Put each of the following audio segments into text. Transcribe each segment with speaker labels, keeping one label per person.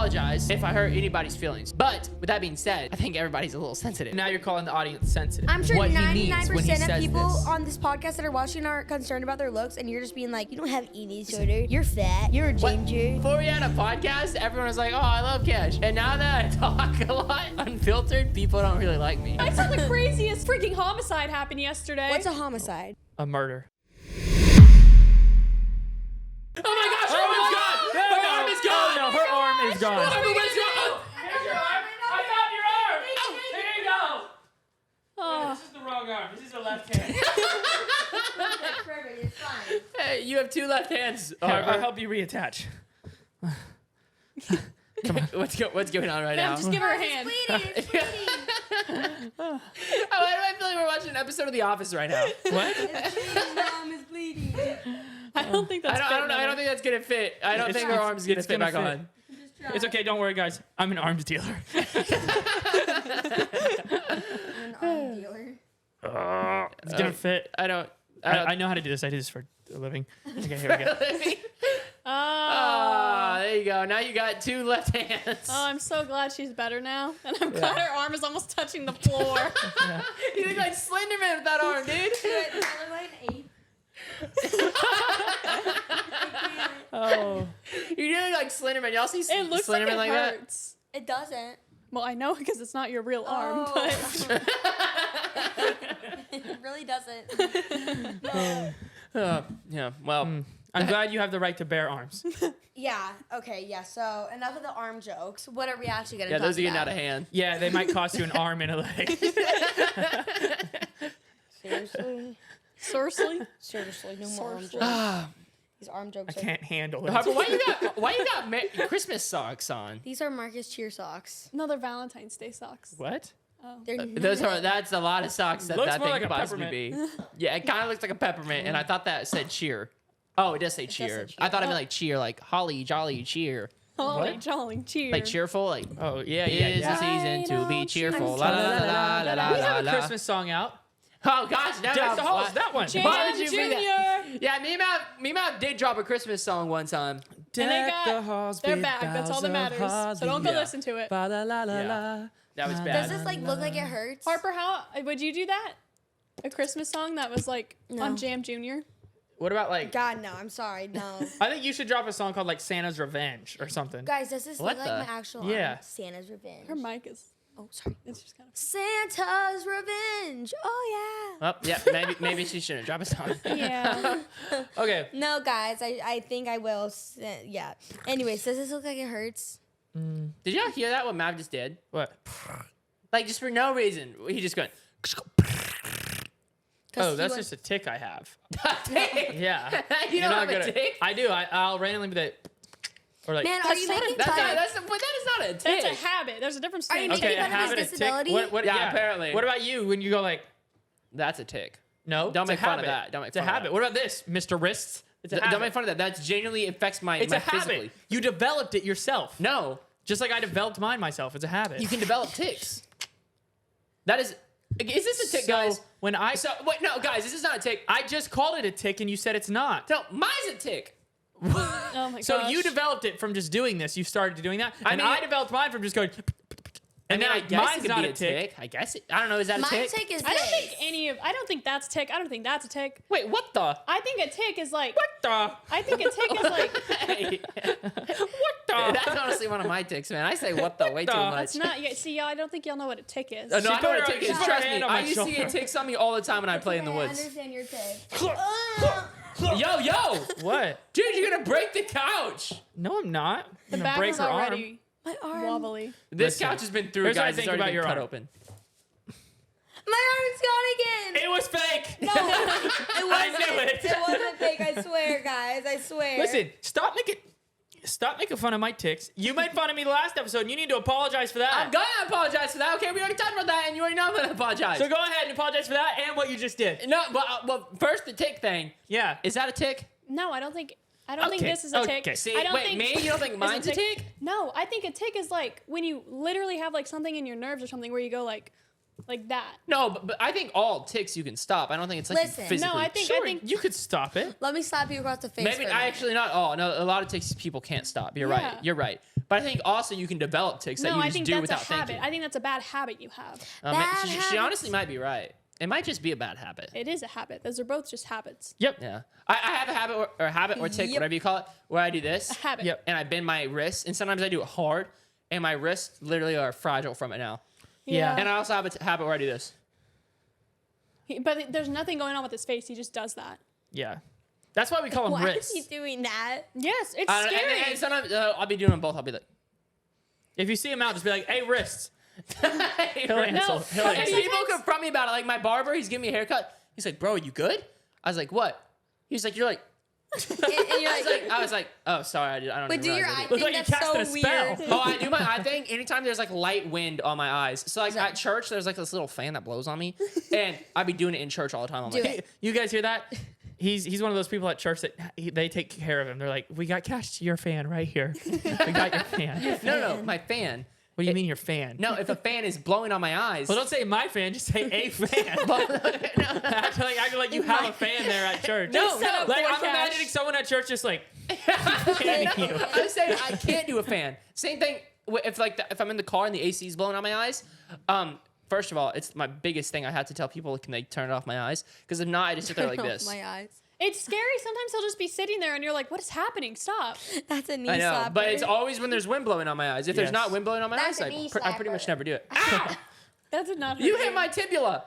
Speaker 1: apologize if I hurt anybody's feelings. But with that being said, I think everybody's a little sensitive.
Speaker 2: Now you're calling the audience sensitive.
Speaker 3: I'm sure
Speaker 1: What he means when he
Speaker 3: 99% of
Speaker 1: says
Speaker 3: people
Speaker 1: this.
Speaker 3: on this podcast that are watching are concerned about their looks, and you're just being like, you don't have eating disorder. You're fat. You're a ginger.
Speaker 1: Before we had a podcast, everyone was like, oh, I love Cash. And now that I talk a lot unfiltered, people don't really like me.
Speaker 4: I saw the craziest freaking homicide happen yesterday.
Speaker 3: What's a homicide?
Speaker 2: A murder.
Speaker 1: Oh my gosh, her arm's gone! Her arm is gone!
Speaker 2: Oh no, her arm is gone.
Speaker 1: What's wrong? There's your arm. I found your arm. There you go.
Speaker 4: Oh.
Speaker 2: This is the wrong arm. This is the left hand.
Speaker 3: Perfect. It's fine.
Speaker 1: Hey, you have two left hands.
Speaker 2: I'll help you reattach.
Speaker 1: What's going on right now?
Speaker 4: Just give her a hand.
Speaker 3: It's bleeding.
Speaker 1: Oh, why do I feel like we're watching an episode of The Office right now?
Speaker 2: What?
Speaker 3: Mom is bleeding.
Speaker 4: I don't think that's
Speaker 1: I don't think that's gonna fit. I don't think her arm's gonna fit back on.
Speaker 2: It's okay. Don't worry, guys. I'm an arms dealer.
Speaker 3: An arm dealer.
Speaker 2: It's gonna fit.
Speaker 1: I don't.
Speaker 2: I know how to do this. I do this for a living. Okay, here we go.
Speaker 1: Oh, there you go. Now you got two left hands.
Speaker 4: Oh, I'm so glad she's better now. And I'm glad her arm is almost touching the floor.
Speaker 1: You look like Slenderman with that arm, dude.
Speaker 2: Oh.
Speaker 1: You look like Slenderman. Y'all see
Speaker 4: It looks
Speaker 1: Slenderman
Speaker 4: like it
Speaker 1: that?
Speaker 4: hurts.
Speaker 3: It doesn't.
Speaker 4: Well, I know because it's not your real arm, but
Speaker 3: It really doesn't.
Speaker 1: Yeah. Well,
Speaker 2: I'm glad you have the right to bear arms.
Speaker 3: Yeah. Okay. Yeah. So enough of the arm jokes. What are we actually gonna
Speaker 1: yeah,
Speaker 3: talk
Speaker 1: those are getting out
Speaker 3: about?
Speaker 1: of hand.
Speaker 2: Yeah, they might cost you an arm and a leg.
Speaker 3: Seriously.
Speaker 4: seriously.
Speaker 3: No more arm
Speaker 4: Seriously.
Speaker 3: jokes. These arm
Speaker 2: I
Speaker 3: jokes.
Speaker 2: can't handle
Speaker 1: Harper,
Speaker 2: it.
Speaker 1: why you got Christmas socks on?
Speaker 3: These are Marcus cheer socks.
Speaker 4: No, they're Valentine's Day socks.
Speaker 2: What?
Speaker 3: They're
Speaker 1: That's a lot of socks that
Speaker 2: Looks
Speaker 1: that
Speaker 2: more
Speaker 1: thing
Speaker 2: like
Speaker 1: could
Speaker 2: a
Speaker 1: possibly be. Yeah, it kind of looks like a peppermint, and I thought that said cheer. Oh, it does say cheer.
Speaker 3: say cheer.
Speaker 1: I thought it meant like cheer, like holly jolly cheer,
Speaker 4: Holly
Speaker 2: What?
Speaker 4: jolly cheer.
Speaker 1: like cheerful, like
Speaker 2: Oh, yeah.
Speaker 1: it is the
Speaker 2: yeah.
Speaker 1: season to be
Speaker 4: don't
Speaker 1: cheerful.
Speaker 4: choose
Speaker 1: La la la la la la
Speaker 2: We
Speaker 1: la
Speaker 2: have a
Speaker 1: la.
Speaker 2: Christmas song out.
Speaker 1: Oh gosh, now
Speaker 2: Deck the halls. That one.
Speaker 4: Jam
Speaker 1: Why would you bring
Speaker 4: Junior.
Speaker 1: that? Yeah, me and Matt did drop a Christmas song one time.
Speaker 4: And they they're back. That's all that matters. So don't go listen to it.
Speaker 2: La, la, la, la,
Speaker 1: Yeah.
Speaker 2: la.
Speaker 1: That was
Speaker 3: Does
Speaker 1: bad.
Speaker 3: this like look like it hurts?
Speaker 4: Harper, how would you do that? A Christmas song that was like
Speaker 3: No.
Speaker 4: on Jam Junior?
Speaker 1: What about like?
Speaker 3: God, no. I'm sorry. No.
Speaker 2: I think you should drop a song called like Santa's Revenge or something.
Speaker 3: Guys, does this
Speaker 1: What
Speaker 3: look like
Speaker 1: the-
Speaker 3: my actual
Speaker 2: Yeah.
Speaker 3: arm? Santa's Revenge.
Speaker 4: Her mic is.
Speaker 3: Oh, sorry.
Speaker 4: It's just kind of.
Speaker 3: Santa's Revenge. Oh,
Speaker 1: Oh, yeah, maybe she shouldn't drop a song.
Speaker 4: Yeah.
Speaker 2: Okay.
Speaker 3: yeah. No, guys. I think I will. Yeah. Anyways, does this look like it hurts?
Speaker 1: Did y'all hear that? What Mav just did?
Speaker 2: What?
Speaker 1: Like just for no reason, he just went.
Speaker 2: Oh, that's just a tick I have. Yeah.
Speaker 1: You don't have a
Speaker 2: good at-
Speaker 1: tick?
Speaker 2: I do. I'll randomly be like, or like.
Speaker 3: Man, are you
Speaker 4: That's
Speaker 3: making
Speaker 1: But
Speaker 3: fun?
Speaker 1: that is not a tick.
Speaker 4: That's a habit. There's a difference
Speaker 3: Are you
Speaker 4: between.
Speaker 3: making
Speaker 2: Okay, a
Speaker 3: fun of
Speaker 2: habit,
Speaker 3: his
Speaker 2: a tick.
Speaker 3: disability?
Speaker 1: Yeah, apparently.
Speaker 2: What about you when you go like,
Speaker 1: That's a tick.
Speaker 2: no?
Speaker 1: Don't
Speaker 2: it's
Speaker 1: make
Speaker 2: a
Speaker 1: fun of
Speaker 2: habit.
Speaker 1: that. Don't make
Speaker 2: It's a
Speaker 1: fun of
Speaker 2: habit.
Speaker 1: that.
Speaker 2: What about this, Mr. Wrists? It's a habit.
Speaker 1: Don't make fun of that. That genuinely affects my
Speaker 2: It's a
Speaker 1: physically.
Speaker 2: habit. You developed it yourself.
Speaker 1: No,
Speaker 2: Just like I developed mine myself. It's a habit.
Speaker 1: you can develop ticks. That is this a tick,
Speaker 2: So,
Speaker 1: guys?
Speaker 2: when I
Speaker 1: So wait, no, guys, this is not a tick.
Speaker 2: I just called it a tick and you said it's not.
Speaker 1: No, mine's a tick.
Speaker 4: Oh my
Speaker 2: So
Speaker 4: gosh.
Speaker 2: you developed it from just doing this. You started doing that.
Speaker 1: I
Speaker 2: And
Speaker 1: mean-
Speaker 2: I developed mine from just going. And
Speaker 1: I
Speaker 2: then
Speaker 1: mean, I guess
Speaker 2: mine's
Speaker 1: it could
Speaker 2: not
Speaker 1: be
Speaker 2: a tick.
Speaker 1: I guess I don't know. Is that a
Speaker 3: My
Speaker 1: tick?
Speaker 3: tick is
Speaker 4: I don't
Speaker 3: this.
Speaker 4: think I don't think that's tick. I don't think that's a tick.
Speaker 1: Wait, what the?
Speaker 4: I think a tick is like.
Speaker 2: What the?
Speaker 4: I think a tick is like.
Speaker 1: Hey.
Speaker 2: What the?
Speaker 1: That's honestly one of my ticks, man. I say what the way too
Speaker 2: the?
Speaker 1: much.
Speaker 4: It's not. Yeah, see, y'all. I don't think y'all know what a tick is.
Speaker 1: No,
Speaker 2: She
Speaker 1: I know
Speaker 2: put
Speaker 1: what a
Speaker 2: her-
Speaker 1: tick
Speaker 2: she
Speaker 1: is.
Speaker 2: put her
Speaker 1: Trust me.
Speaker 2: hand on
Speaker 1: I
Speaker 2: my
Speaker 1: used to see
Speaker 2: shoulder.
Speaker 1: ticks on me all the time when I play in the
Speaker 3: I
Speaker 1: woods.
Speaker 3: understand your tick.
Speaker 1: Yo,
Speaker 2: What?
Speaker 1: dude, you're gonna break the couch.
Speaker 2: No, I'm not.
Speaker 4: The
Speaker 2: I'm gonna
Speaker 4: back
Speaker 2: break
Speaker 4: was
Speaker 2: her arm.
Speaker 4: already
Speaker 3: My arm.
Speaker 4: wobbly.
Speaker 1: This
Speaker 2: Listen,
Speaker 1: couch has been through,
Speaker 2: here's what I
Speaker 1: guys. It's
Speaker 2: think
Speaker 1: already
Speaker 2: about
Speaker 1: been
Speaker 2: your
Speaker 1: cut
Speaker 2: arm.
Speaker 1: open.
Speaker 3: My arm's gone again.
Speaker 2: It was fake.
Speaker 3: No, it wasn't.
Speaker 2: knew it.
Speaker 3: It wasn't fake. I swear, guys. I swear.
Speaker 2: Listen, stop making fun of my ticks. You made fun of me last episode, and you need to apologize for that.
Speaker 1: I'm gonna apologize for that. Okay, we already talked about that, and you already know I'm gonna apologize.
Speaker 2: So go ahead and apologize for that and what you just did.
Speaker 1: No, well, first the tick thing.
Speaker 2: Yeah.
Speaker 1: Is that a tick?
Speaker 4: No, I don't think. I don't think
Speaker 2: Okay,
Speaker 4: this is a tick.
Speaker 2: okay.
Speaker 1: See,
Speaker 4: I don't
Speaker 1: wait,
Speaker 4: think,
Speaker 1: me? You don't think
Speaker 4: is
Speaker 1: mine's a tick?
Speaker 4: No, I think a tick is like when you literally have like something in your nerves or something where you go like that.
Speaker 1: No, but I think all ticks you can stop. I don't think it's like
Speaker 3: Listen.
Speaker 1: physically.
Speaker 4: No, I think
Speaker 2: Sure, you could stop it.
Speaker 3: Let me slap you across the face.
Speaker 1: Maybe
Speaker 3: for a
Speaker 1: I
Speaker 3: minute.
Speaker 1: actually not all. No, a lot of ticks people can't stop. You're
Speaker 4: Yeah.
Speaker 1: right. You're right. But I think also you can develop tics that
Speaker 4: No,
Speaker 1: you
Speaker 4: I
Speaker 1: just
Speaker 4: think
Speaker 1: do
Speaker 4: that's a
Speaker 1: without
Speaker 4: habit.
Speaker 1: thinking.
Speaker 4: I think that's a bad habit you have.
Speaker 3: Bad
Speaker 1: She
Speaker 3: habits.
Speaker 1: honestly might be right. It might just be a bad habit.
Speaker 4: It is a habit. Those are both just habits.
Speaker 2: Yep.
Speaker 1: Yeah. I have a habit or tick,
Speaker 3: Yep.
Speaker 1: whatever you call it, where I do this.
Speaker 4: A habit.
Speaker 2: Yep.
Speaker 1: And I bend my wrists, and sometimes I do it hard, and my wrists literally are fragile from it now.
Speaker 2: Yeah.
Speaker 1: And I also have a habit where I do this.
Speaker 4: But there's nothing going on with his face. He just does that.
Speaker 2: Yeah. That's why we call them
Speaker 3: Why
Speaker 2: wrists.
Speaker 3: is he doing that?
Speaker 4: Yes, it's
Speaker 1: And
Speaker 4: scary.
Speaker 1: sometimes I'll be doing them both. I'll be like,
Speaker 2: If you see him out, just be like, "Hey, wrists."
Speaker 1: hey,
Speaker 2: He'll answer.
Speaker 4: No.
Speaker 2: He'll
Speaker 1: And
Speaker 2: answer.
Speaker 1: people confront me about it. Like my barber, he's giving me a haircut. He's like, "Bro, you good?" I was like, "What?" He's like, "You're like."
Speaker 3: And you're like,
Speaker 1: I was like, "Oh, sorry, I don't."
Speaker 3: but
Speaker 1: even
Speaker 3: do your
Speaker 1: realize I
Speaker 3: eye
Speaker 1: did it."
Speaker 2: Looks
Speaker 3: thing?
Speaker 2: like you
Speaker 3: That's so
Speaker 2: casted a spell.
Speaker 3: weird.
Speaker 1: Oh, I do my eye thing anytime there's like light wind on my eyes. So like at church, there's like this little fan that blows on me, and I'd be doing it in church all the time. I'm
Speaker 3: Do
Speaker 1: like,
Speaker 3: it.
Speaker 2: You guys hear that? He's one of those people at church that they take care of him. They're like, "We got Cash, your fan right here. We got your fan."
Speaker 1: no, my fan.
Speaker 2: What do you mean your fan?
Speaker 1: No, if a fan is blowing on my eyes.
Speaker 2: Well, don't say my fan. Just say a fan. act like you have a fan there at church.
Speaker 1: No,
Speaker 4: set up
Speaker 2: Like
Speaker 4: for
Speaker 2: I'm
Speaker 4: Cash.
Speaker 2: imagining someone at church just like fanning you.
Speaker 1: I'm saying I can't do a fan. Same thing if I'm in the car and the AC is blowing on my eyes. First of all, it's my biggest thing. I have to tell people, can they turn it off my eyes? Because if not, I just sit there like
Speaker 3: Turn off
Speaker 1: this.
Speaker 3: My eyes.
Speaker 4: It's scary. Sometimes he'll just be sitting there and you're like, what is happening? Stop.
Speaker 3: That's a knee
Speaker 1: I know,
Speaker 3: slapper.
Speaker 1: but it's always when there's wind blowing on my eyes. If there's
Speaker 2: Yes.
Speaker 1: not wind blowing on my
Speaker 3: That's
Speaker 1: eyes,
Speaker 3: a knee
Speaker 1: I pretty
Speaker 3: slapper.
Speaker 1: much never do it.
Speaker 4: That did not hurt
Speaker 1: You hit my tibula.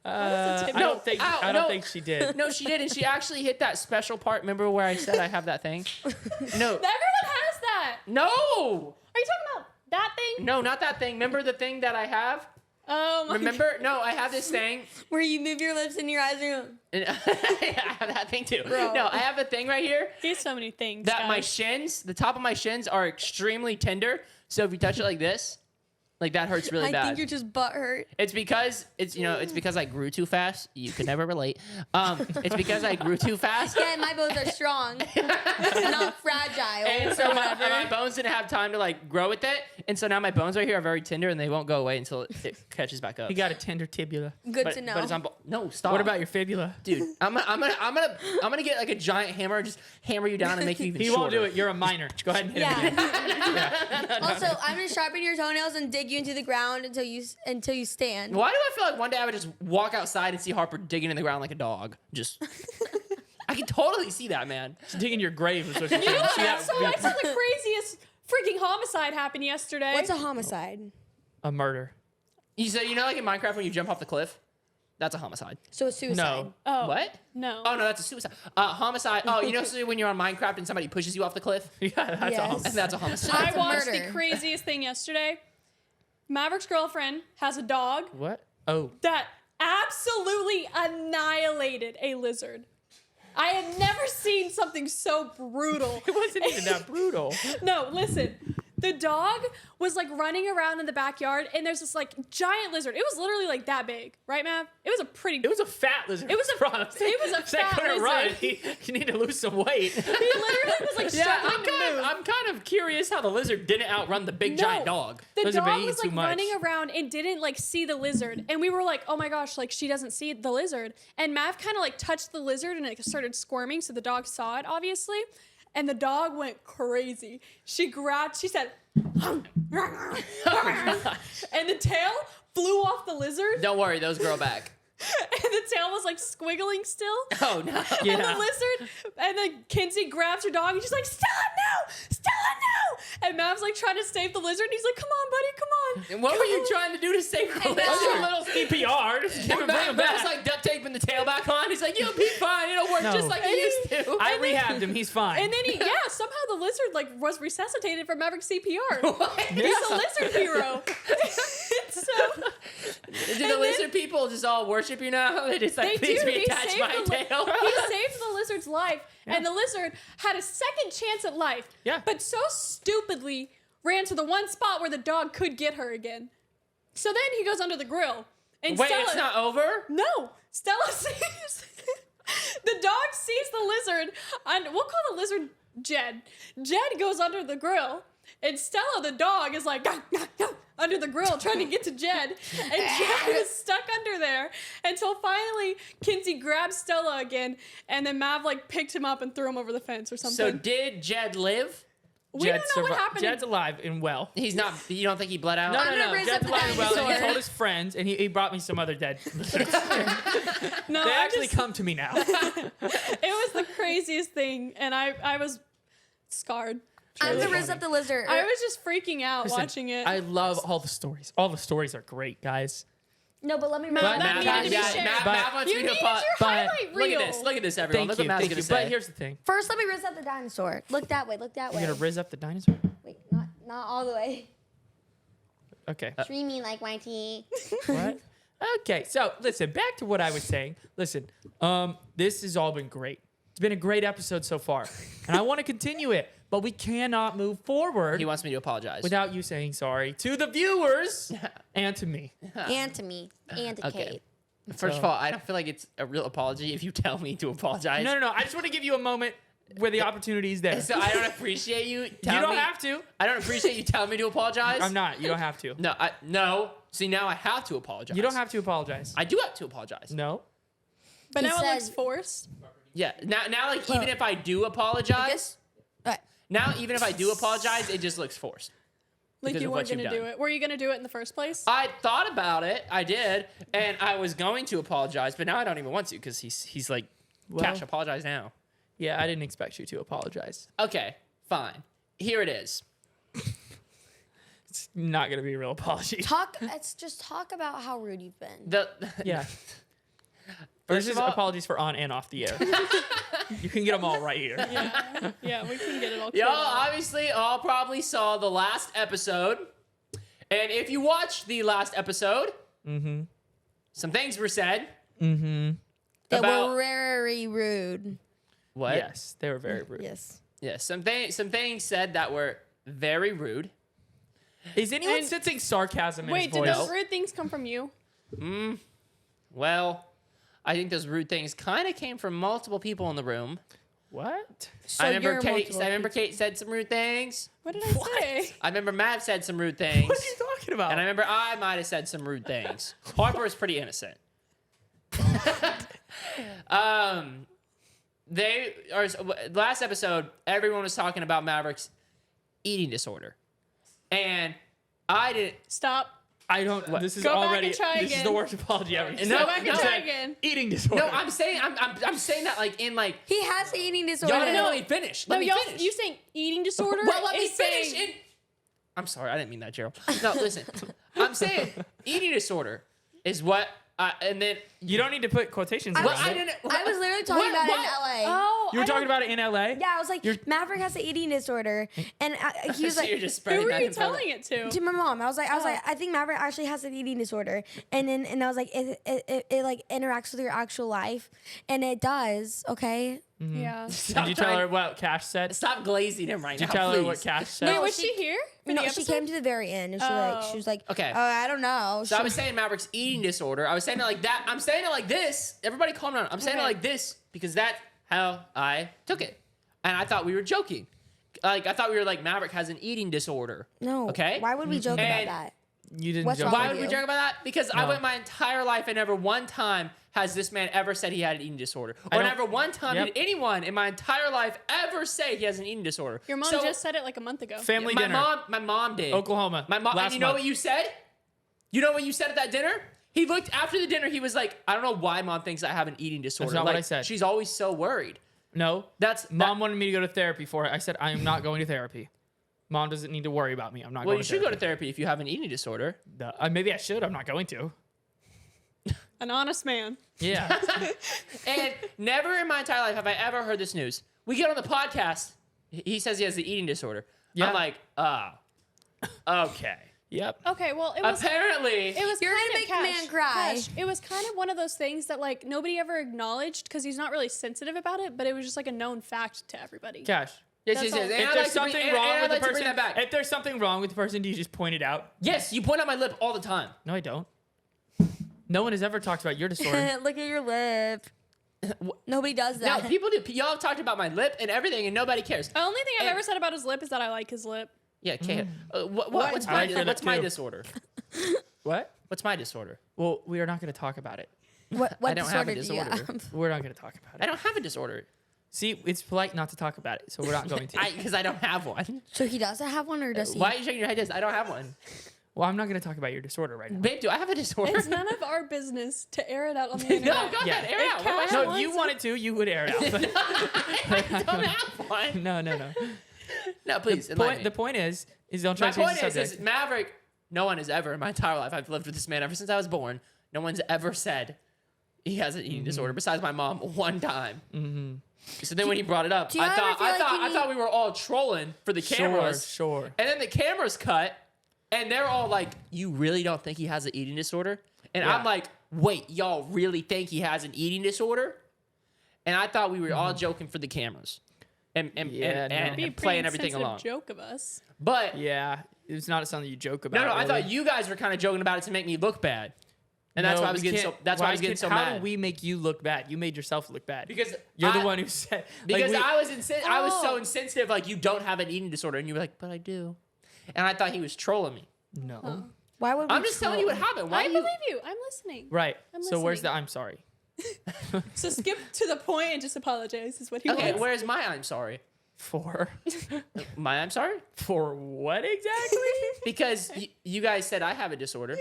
Speaker 2: I
Speaker 1: No,
Speaker 2: don't think
Speaker 1: ow,
Speaker 2: I don't
Speaker 1: no.
Speaker 2: think she did.
Speaker 1: No, she did, and she actually hit that special part. Remember where I said I have that thing? No,
Speaker 4: Everyone has that.
Speaker 1: no,
Speaker 4: Are you talking about that thing?
Speaker 1: no, not that thing. Remember the thing that I have?
Speaker 4: Oh my
Speaker 1: Remember? No, I have this thing.
Speaker 3: where you move your lips and your eyes are
Speaker 1: And I have that thing too.
Speaker 3: Bro.
Speaker 1: No, I have a thing right here
Speaker 4: He has so many things.
Speaker 1: that my
Speaker 4: guys.
Speaker 1: shins, the top of my shins, are extremely tender. So if you touch it like this, like that hurts really
Speaker 3: I
Speaker 1: bad.
Speaker 3: think you're just butt hurt.
Speaker 1: It's because it's because I grew too fast. You could never relate. It's because I grew too fast.
Speaker 3: Yeah, my bones are strong, not fragile.
Speaker 1: And so my bones didn't have time to like grow with it, and so now my bones right here are very tender, and they won't go away until it catches back up.
Speaker 2: He got a tender tibula.
Speaker 3: Good
Speaker 1: but,
Speaker 3: to know.
Speaker 1: But it's on. No, stop.
Speaker 2: What about your fibula?
Speaker 1: dude? I'm gonna get like a giant hammer, and just hammer you down and make you even
Speaker 2: He
Speaker 1: shorter.
Speaker 2: won't do it. You're a minor. Go ahead and hit him again.
Speaker 3: Yeah. Also, I'm gonna sharpen your toenails and dig you into the ground until you stand.
Speaker 1: Why do I feel like one day I would just walk outside and see Harper digging in the ground like a dog? Just, I can totally see that, man.
Speaker 2: She's digging your grave. Is what she's
Speaker 4: You know
Speaker 2: doing.
Speaker 4: what?
Speaker 2: See that?
Speaker 4: So I saw the craziest freaking homicide happen yesterday.
Speaker 3: What's a homicide?
Speaker 2: A murder.
Speaker 1: You say like in Minecraft when you jump off the cliff, that's a homicide.
Speaker 3: So a suicide.
Speaker 2: No.
Speaker 4: Oh.
Speaker 1: What?
Speaker 4: No.
Speaker 1: Oh no, that's a suicide. Homicide. Oh, so when you're on Minecraft and somebody pushes you off the cliff,
Speaker 2: Yeah, that's
Speaker 3: Yes.
Speaker 2: a homicide.
Speaker 1: and that's a homicide.
Speaker 4: I
Speaker 3: That's a
Speaker 4: watched
Speaker 3: murder.
Speaker 4: the craziest thing yesterday. Maverick's girlfriend has a dog
Speaker 2: What? Oh.
Speaker 4: that absolutely annihilated a lizard. I had never seen something so brutal.
Speaker 2: It wasn't even that brutal.
Speaker 4: No, listen. The dog was like running around in the backyard, and there's this like giant lizard. It was literally like that big, right, Mav? It was a pretty.
Speaker 2: It was a fat lizard.
Speaker 4: It was a-
Speaker 2: Promise.
Speaker 4: it was a
Speaker 2: Say
Speaker 4: fat
Speaker 2: couldn't run.
Speaker 4: lizard.
Speaker 2: You need to lose some weight.
Speaker 4: He literally was like
Speaker 1: Yeah,
Speaker 4: struggling to move.
Speaker 1: I'm kind of curious how the lizard didn't outrun the big
Speaker 4: No.
Speaker 1: giant dog.
Speaker 4: The
Speaker 2: Lizard been
Speaker 4: dog
Speaker 2: eating
Speaker 4: was
Speaker 2: too
Speaker 4: like
Speaker 2: much.
Speaker 4: running around and didn't like see the lizard, and we were like, "Oh my gosh!" Like she doesn't see the lizard. And Mav kind of like touched the lizard, and it started squirming. So the dog saw it, obviously, and the dog went crazy. She said, and the tail flew off the lizard,
Speaker 1: Don't worry, those grow back.
Speaker 4: and the tail was like squiggling still.
Speaker 1: Oh no.
Speaker 2: Yeah.
Speaker 4: And the lizard, and then Kinsey grabs her dog, and she's like, "Stella, no! Stella, no!" And Mav's like trying to save the lizard, and he's like, "Come on, buddy, come on."
Speaker 1: And what were you trying to do to save the
Speaker 2: Just a
Speaker 1: lizard?
Speaker 2: little CPR. Just give him, bring him
Speaker 1: Matt's
Speaker 2: back.
Speaker 1: like duct taping the tail back on. He's like, "You'll be fine. It'll work
Speaker 2: No.
Speaker 1: just like it used to."
Speaker 2: I rehabbed him. He's fine.
Speaker 4: And then somehow the lizard like was resuscitated from Maverick CPR.
Speaker 1: What?
Speaker 4: He's a lizard hero. So
Speaker 1: Do the lizard people just all worship you now? They just
Speaker 4: they
Speaker 1: like, please
Speaker 4: do. He
Speaker 1: reattach
Speaker 4: saved,
Speaker 1: my tail.
Speaker 4: he saved the lizard's life, and the lizard had a second chance at life.
Speaker 2: Yeah.
Speaker 4: But so stupidly ran to the one spot where the dog could get her again. So then he goes under the grill, and
Speaker 1: Wait,
Speaker 4: Stella,
Speaker 1: it's not over?
Speaker 4: No, Stella sees the dog sees the lizard, and we'll call the lizard Jed. Jed goes under the grill, and Stella, the dog, is like under the grill trying to get to Jed, and Jed is stuck under there until finally Kinsey grabs Stella again, and then Mav like picked him up and threw him over the fence or something.
Speaker 1: So did Jed live?
Speaker 4: We don't know what happened.
Speaker 2: Jed's alive and well.
Speaker 1: He's not. You don't think he bled out?
Speaker 2: No,
Speaker 3: I'm
Speaker 2: no,
Speaker 3: gonna
Speaker 2: no.
Speaker 3: raise
Speaker 2: Jed's
Speaker 3: up the
Speaker 2: alive and well, and he
Speaker 3: dinosaur.
Speaker 2: told his friends, and he brought me some other dead lizards.
Speaker 4: No,
Speaker 2: They
Speaker 4: I
Speaker 2: actually
Speaker 4: just,
Speaker 2: come to me now.
Speaker 4: it was the craziest thing, and I was scarred.
Speaker 3: I'm
Speaker 2: Really
Speaker 3: the Riz
Speaker 2: funny.
Speaker 3: up the lizard.
Speaker 4: I was just freaking out
Speaker 2: Listen,
Speaker 4: watching it.
Speaker 2: I love all the stories. All the stories are great, guys.
Speaker 3: no, but let me
Speaker 4: Matt,
Speaker 3: run.
Speaker 4: that needed to be shared.
Speaker 1: Matt wants
Speaker 4: You
Speaker 1: me to
Speaker 4: needed
Speaker 1: pause.
Speaker 4: your
Speaker 2: but-
Speaker 4: highlight
Speaker 1: Look
Speaker 4: reel.
Speaker 1: at this. Look at this, everyone.
Speaker 2: Thank
Speaker 1: Look
Speaker 2: you,
Speaker 1: what Matt's
Speaker 2: thank
Speaker 1: gonna
Speaker 2: you.
Speaker 1: say.
Speaker 2: But here's the thing.
Speaker 3: First, let me Riz up the dinosaur. Look that way. Look that way.
Speaker 2: You're gonna riz up the dinosaur?
Speaker 3: Wait, not all the way.
Speaker 2: Okay.
Speaker 3: Dreamy like YT.
Speaker 2: What? Okay, so listen, back to what I was saying. Listen, this has all been great. It's been a great episode so far, and I want to continue it, but we cannot move forward
Speaker 1: He wants me to apologize.
Speaker 2: without you saying sorry to the viewers and to me.
Speaker 3: And to me. And to
Speaker 1: Okay.
Speaker 3: Kate.
Speaker 1: First of all, I don't feel like it's a real apology if you tell me to apologize.
Speaker 2: No. I just want to give you a moment where the opportunity is there.
Speaker 1: So I don't appreciate you.
Speaker 2: You
Speaker 1: telling
Speaker 2: don't
Speaker 1: me,
Speaker 2: have to.
Speaker 1: I don't appreciate you telling me to apologize.
Speaker 2: I'm not. You don't have to.
Speaker 1: No, no. See, now I have to apologize.
Speaker 2: You don't have to apologize.
Speaker 1: I do have to apologize.
Speaker 2: No.
Speaker 4: But
Speaker 3: He
Speaker 4: now it looks
Speaker 3: said-
Speaker 4: forced.
Speaker 1: Yeah. Now, like, even if I do apologize, now even if I do apologize, it just looks forced.
Speaker 4: Like
Speaker 1: Because
Speaker 4: you
Speaker 1: of
Speaker 4: weren't
Speaker 1: what you've
Speaker 4: gonna do
Speaker 1: done.
Speaker 4: it. Were you gonna do it in the first place?
Speaker 1: I thought about it. I did, and I was going to apologize, but now I don't even want to because he's like,
Speaker 2: Well-
Speaker 1: Cash, apologize now.
Speaker 2: Yeah, I didn't expect you to apologize.
Speaker 1: Okay, fine. Here it is.
Speaker 2: It's not gonna be a real apology.
Speaker 3: Let's just talk about how rude you've been.
Speaker 1: The
Speaker 2: Yeah.
Speaker 1: First
Speaker 2: This is
Speaker 1: of all-
Speaker 2: apologies for on and off the air. You can get them all right here.
Speaker 4: Yeah, we can get it all.
Speaker 1: Y'all
Speaker 4: cleared up.
Speaker 1: obviously all probably saw the last episode. And if you watched the last episode, some things were said.
Speaker 3: They
Speaker 1: About-
Speaker 3: were very rude.
Speaker 1: What?
Speaker 2: Yes, they were very rude.
Speaker 3: Yes.
Speaker 1: Yes, some things said that were very rude.
Speaker 2: Is anyone
Speaker 4: And-
Speaker 2: sensing sarcasm in
Speaker 4: Wait,
Speaker 2: his
Speaker 4: did
Speaker 2: voice?
Speaker 4: those rude things come from you?
Speaker 1: Well, I think those rude things kind of came from multiple people in the room.
Speaker 2: What?
Speaker 3: So
Speaker 1: I remember
Speaker 3: you're
Speaker 1: Kate.
Speaker 3: multiple
Speaker 1: I remember Kate said some rude things.
Speaker 4: What did I say?
Speaker 1: I remember Matt said some rude things.
Speaker 2: What are you talking about?
Speaker 1: And I remember I might have said some rude things. Harper is pretty innocent. Last episode, everyone was talking about Maverick's eating disorder, and I didn't.
Speaker 4: Stop.
Speaker 2: I don't. This is
Speaker 4: Go back
Speaker 2: already.
Speaker 4: and try
Speaker 2: This is
Speaker 4: again.
Speaker 2: the worst apology ever.
Speaker 1: No,
Speaker 4: Go back and
Speaker 1: no.
Speaker 4: try again.
Speaker 2: Eating disorder.
Speaker 1: No, I'm saying that like in like.
Speaker 3: He has an eating disorder.
Speaker 1: Y'all didn't let me finish. Let
Speaker 4: No,
Speaker 1: me
Speaker 4: y'all,
Speaker 1: finish.
Speaker 4: you saying eating disorder?
Speaker 1: Well, let me
Speaker 4: is
Speaker 1: finish.
Speaker 4: saying-
Speaker 1: I'm sorry, I didn't mean that, Gerald. No, listen. I'm saying eating disorder is what, and then.
Speaker 2: You don't need to put quotations
Speaker 3: I
Speaker 2: around
Speaker 3: was-
Speaker 1: I
Speaker 2: it.
Speaker 1: didn't.
Speaker 3: I was literally talking about it in LA.
Speaker 4: Oh,
Speaker 2: You were
Speaker 4: I
Speaker 2: talking
Speaker 4: don't-
Speaker 2: about it in LA?
Speaker 3: Yeah, I was like,
Speaker 2: You're-
Speaker 3: Maverick has an eating disorder, and he was
Speaker 1: So
Speaker 3: like,
Speaker 1: you're just
Speaker 4: Who
Speaker 1: spreading
Speaker 4: were
Speaker 1: that
Speaker 4: you
Speaker 1: in front of-
Speaker 4: telling it to?
Speaker 3: to my mom. I was like, I think Maverick actually has an eating disorder, and I was like, it like interacts with your actual life, and it does. Okay.
Speaker 4: Yeah.
Speaker 2: Did you tell her what Cash said?
Speaker 1: Stop glazing him right
Speaker 2: Did you
Speaker 1: now,
Speaker 2: tell her
Speaker 1: please.
Speaker 2: what Cash said?
Speaker 4: Wait,
Speaker 3: No,
Speaker 4: was
Speaker 3: she-
Speaker 4: she here? for
Speaker 3: No,
Speaker 4: the
Speaker 3: she
Speaker 4: episode?
Speaker 3: came to the very end, and she was like,
Speaker 1: Okay.
Speaker 3: I don't know.
Speaker 1: So I was saying Maverick's eating disorder. I was saying it like that. I'm saying it like this. Everybody calm down. I'm saying it
Speaker 4: Okay.
Speaker 1: like this because that's how I took it. And I thought we were joking. Like, I thought we were like, Maverick has an eating disorder.
Speaker 3: No.
Speaker 1: Okay?
Speaker 3: Why would we joke about
Speaker 1: And-
Speaker 3: that?
Speaker 2: You didn't
Speaker 3: What's
Speaker 2: joke.
Speaker 3: wrong
Speaker 1: Why
Speaker 3: with
Speaker 1: would we
Speaker 3: you?
Speaker 1: joke about that? Because I
Speaker 2: No.
Speaker 1: went my entire life and never one time has this man ever said he had an eating disorder.
Speaker 2: I
Speaker 1: Or
Speaker 2: don't-
Speaker 1: never one time
Speaker 2: Yep.
Speaker 1: did anyone in my entire life ever say he has an eating disorder.
Speaker 4: Your mom
Speaker 1: So,
Speaker 4: just said it like a month ago.
Speaker 2: Family
Speaker 1: my
Speaker 2: dinner.
Speaker 1: my mom did.
Speaker 2: Oklahoma.
Speaker 1: My mom. And
Speaker 2: Last
Speaker 1: you know
Speaker 2: month.
Speaker 1: what you said? You know what you said at that dinner? He looked after the dinner. He was like, I don't know why mom thinks I have an eating disorder.
Speaker 2: not what
Speaker 1: Like,
Speaker 2: I said.
Speaker 1: She's always so worried.
Speaker 2: No.
Speaker 1: That's
Speaker 2: Mom wanted me to go to therapy for it. I said, I am not going to therapy. Mom doesn't need to worry about me. I'm not
Speaker 1: Well,
Speaker 2: going
Speaker 1: you
Speaker 2: to
Speaker 1: should
Speaker 2: therapy.
Speaker 1: go to therapy if you have an eating disorder.
Speaker 2: Maybe I should. I'm not going to.
Speaker 4: An honest man.
Speaker 2: Yeah.
Speaker 1: And never in my entire life have I ever heard this news. We get on the podcast. He says he has the eating disorder.
Speaker 2: Yeah.
Speaker 1: I'm like, okay.
Speaker 2: Yep.
Speaker 4: Okay, well, it was
Speaker 1: Apparently,
Speaker 4: it was
Speaker 3: You're
Speaker 4: kind
Speaker 3: gonna
Speaker 4: of
Speaker 3: make the man cry.
Speaker 4: It was kind of one of those things that like nobody ever acknowledged because he's not really sensitive about it, but it was just like a known fact to everybody.
Speaker 2: Cash.
Speaker 1: yes,
Speaker 4: That's
Speaker 1: yes, yes.
Speaker 4: all.
Speaker 1: And
Speaker 2: If
Speaker 1: I'd
Speaker 2: there's
Speaker 1: like to
Speaker 2: something
Speaker 1: bring- and
Speaker 2: wrong
Speaker 1: I'd
Speaker 2: with the
Speaker 1: like to bring
Speaker 2: person,
Speaker 1: that back.
Speaker 2: if there's something wrong with the person, do you just point it out?
Speaker 1: Yes, you point out my lip all the time.
Speaker 2: No, I don't. No one has ever talked about your disorder.
Speaker 3: Look at your lip. Nobody does
Speaker 1: No,
Speaker 3: that.
Speaker 1: people do. Y'all have talked about my lip and everything, and nobody cares.
Speaker 4: The only thing I've
Speaker 1: And-
Speaker 4: ever said about his lip is that I like his lip.
Speaker 1: Yeah, Kate. What's
Speaker 2: I
Speaker 1: my
Speaker 2: like your lip
Speaker 1: what's my
Speaker 2: too.
Speaker 1: disorder?
Speaker 2: What?
Speaker 1: What's my disorder?
Speaker 2: Well, we are not going to talk about it.
Speaker 3: What
Speaker 1: I don't have
Speaker 3: disorder
Speaker 1: a
Speaker 3: do you
Speaker 1: disorder.
Speaker 3: have?
Speaker 2: We're not going to talk about
Speaker 1: I
Speaker 2: it.
Speaker 1: don't have a disorder.
Speaker 2: See, it's polite not to talk about it, so we're not going to.
Speaker 1: Because I don't have one.
Speaker 3: So he doesn't have one, or does he?
Speaker 1: Why are you shaking your head? I don't have one.
Speaker 2: Well, I'm not going to talk about your disorder right now.
Speaker 1: Babe, do I have a disorder?
Speaker 4: It's none of our business to air it out on the internet.
Speaker 1: No, go ahead, air it out. What do I have?
Speaker 2: No,
Speaker 4: Wants
Speaker 2: if you wanted to, you would air it out. But
Speaker 1: I don't have one.
Speaker 2: no.
Speaker 1: No, please.
Speaker 2: The point is don't try
Speaker 1: My
Speaker 2: to change
Speaker 1: point
Speaker 2: the
Speaker 1: is
Speaker 2: subject.
Speaker 1: Maverick, no one has ever in my entire life, I've lived with this man ever since I was born, no one's ever said he has an eating disorder besides my mom one time. Mm-hmm. So then when he brought it up,
Speaker 3: do you
Speaker 1: I
Speaker 3: ever feel like you
Speaker 1: I
Speaker 3: need-
Speaker 1: thought we were all trolling for the cameras.
Speaker 2: Sure.
Speaker 1: And then the cameras cut, and they're all like, "You really don't think he has an eating disorder?" And
Speaker 2: Yeah.
Speaker 1: I'm like, "Wait, y'all really think he has an eating disorder?" And I thought we were all joking for the cameras, and
Speaker 2: Yeah, no.
Speaker 4: It'd be a
Speaker 1: and
Speaker 4: pretty
Speaker 1: playing everything
Speaker 4: insensitive
Speaker 1: along.
Speaker 4: joke of us.
Speaker 1: But
Speaker 2: Yeah, it's not something you joke about.
Speaker 1: no, I
Speaker 2: really.
Speaker 1: thought you guys were kind of joking about it to make me look bad, and that's
Speaker 2: No,
Speaker 1: why I was
Speaker 2: we
Speaker 1: getting so.
Speaker 2: can't-
Speaker 1: That's why I was getting so
Speaker 2: How
Speaker 1: mad.
Speaker 2: do we make you look bad? You made yourself look bad.
Speaker 1: Because
Speaker 2: you're the
Speaker 1: I-
Speaker 2: one who said.
Speaker 1: Because
Speaker 2: like,
Speaker 1: I was I was so
Speaker 4: Oh.
Speaker 1: insensitive. Like, you don't have an eating disorder, and you were like, "But I do," and I thought he was trolling me.
Speaker 2: no.
Speaker 3: Why would we
Speaker 1: I'm just telling you what happened. Why
Speaker 4: I
Speaker 1: you?
Speaker 4: believe you. I'm listening.
Speaker 2: Right.
Speaker 4: I'm
Speaker 2: So where's the
Speaker 4: listening.
Speaker 2: I'm sorry?
Speaker 4: So skip to the point and just apologize is what he
Speaker 1: Okay,
Speaker 4: wants.
Speaker 1: where's my I'm sorry?
Speaker 2: For
Speaker 1: My I'm sorry?
Speaker 2: for what exactly?
Speaker 1: Because you guys said I have a disorder.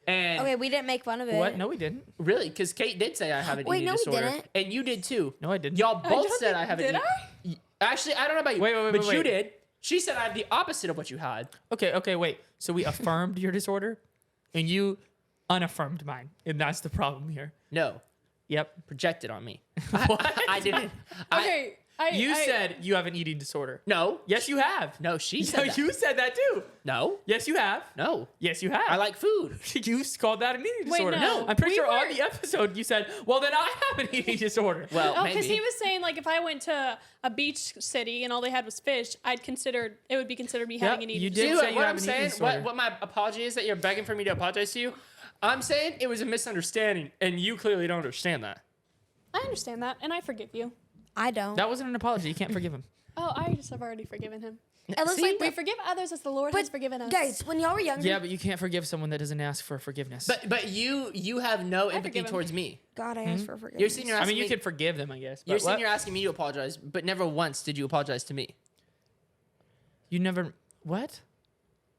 Speaker 1: And
Speaker 3: Okay, we didn't make fun of it.
Speaker 2: What? No, we didn't.
Speaker 1: really, because Kate did say I have an
Speaker 3: Wait,
Speaker 1: eating
Speaker 3: no, we
Speaker 1: disorder.
Speaker 3: didn't.
Speaker 1: And you did too.
Speaker 2: No, I didn't.
Speaker 1: Y'all
Speaker 4: I
Speaker 1: both
Speaker 4: don't
Speaker 1: said
Speaker 4: think-
Speaker 1: I have an
Speaker 4: did
Speaker 1: eating. Actually, I don't know about you.
Speaker 2: Wait,
Speaker 1: but you
Speaker 2: wait.
Speaker 1: did. She said I have the opposite of what you had.
Speaker 2: Okay, wait. So we affirmed your disorder, and you unaffirmed mine, and that's the problem here.
Speaker 1: No,
Speaker 2: Yep.
Speaker 1: projected on me. I didn't.
Speaker 4: Okay.
Speaker 2: You said you have an eating disorder.
Speaker 1: No.
Speaker 2: Yes, you have.
Speaker 1: No, she
Speaker 2: No,
Speaker 1: said that.
Speaker 2: you said that too.
Speaker 1: No.
Speaker 2: Yes, you have.
Speaker 1: No.
Speaker 2: Yes, you have.
Speaker 1: I like food.
Speaker 2: You called that an eating
Speaker 4: Wait,
Speaker 2: disorder.
Speaker 4: no.
Speaker 2: I'm pretty
Speaker 4: We
Speaker 2: sure on
Speaker 4: were-
Speaker 2: the episode you said, "Well, then I have an eating disorder."
Speaker 1: Well,
Speaker 4: Oh,
Speaker 1: maybe.
Speaker 4: because he was saying like if I went to a beach city and all they had was fish, it would be considered me having an eating
Speaker 2: you
Speaker 1: See
Speaker 2: did
Speaker 4: disorder.
Speaker 2: say
Speaker 1: what
Speaker 2: you
Speaker 1: I'm
Speaker 2: have an eating
Speaker 1: saying?
Speaker 2: disorder.
Speaker 1: What my apology is that you're begging for me to apologize to you? I'm saying it was a misunderstanding, and you clearly don't understand that.
Speaker 4: I understand that, and I forgive you.
Speaker 3: I don't.
Speaker 2: That wasn't an apology. You can't forgive him.
Speaker 4: Oh, I just have already forgiven him.
Speaker 3: it looks
Speaker 1: See,
Speaker 3: like
Speaker 4: We forgive others as the Lord has forgiven us.
Speaker 3: guys, when y'all were younger,
Speaker 2: Yeah, but you can't forgive someone that doesn't ask for forgiveness.
Speaker 1: But you have no empathy
Speaker 4: forgive him.
Speaker 1: towards me.
Speaker 3: God, I asked for forgiveness.
Speaker 1: You're sitting here
Speaker 2: I
Speaker 1: asking
Speaker 2: mean, you
Speaker 1: me.
Speaker 2: can forgive them, I guess.
Speaker 1: You're
Speaker 2: But
Speaker 1: sitting
Speaker 2: what?
Speaker 1: here asking me to apologize, but never once did you apologize to me.
Speaker 2: You never. What?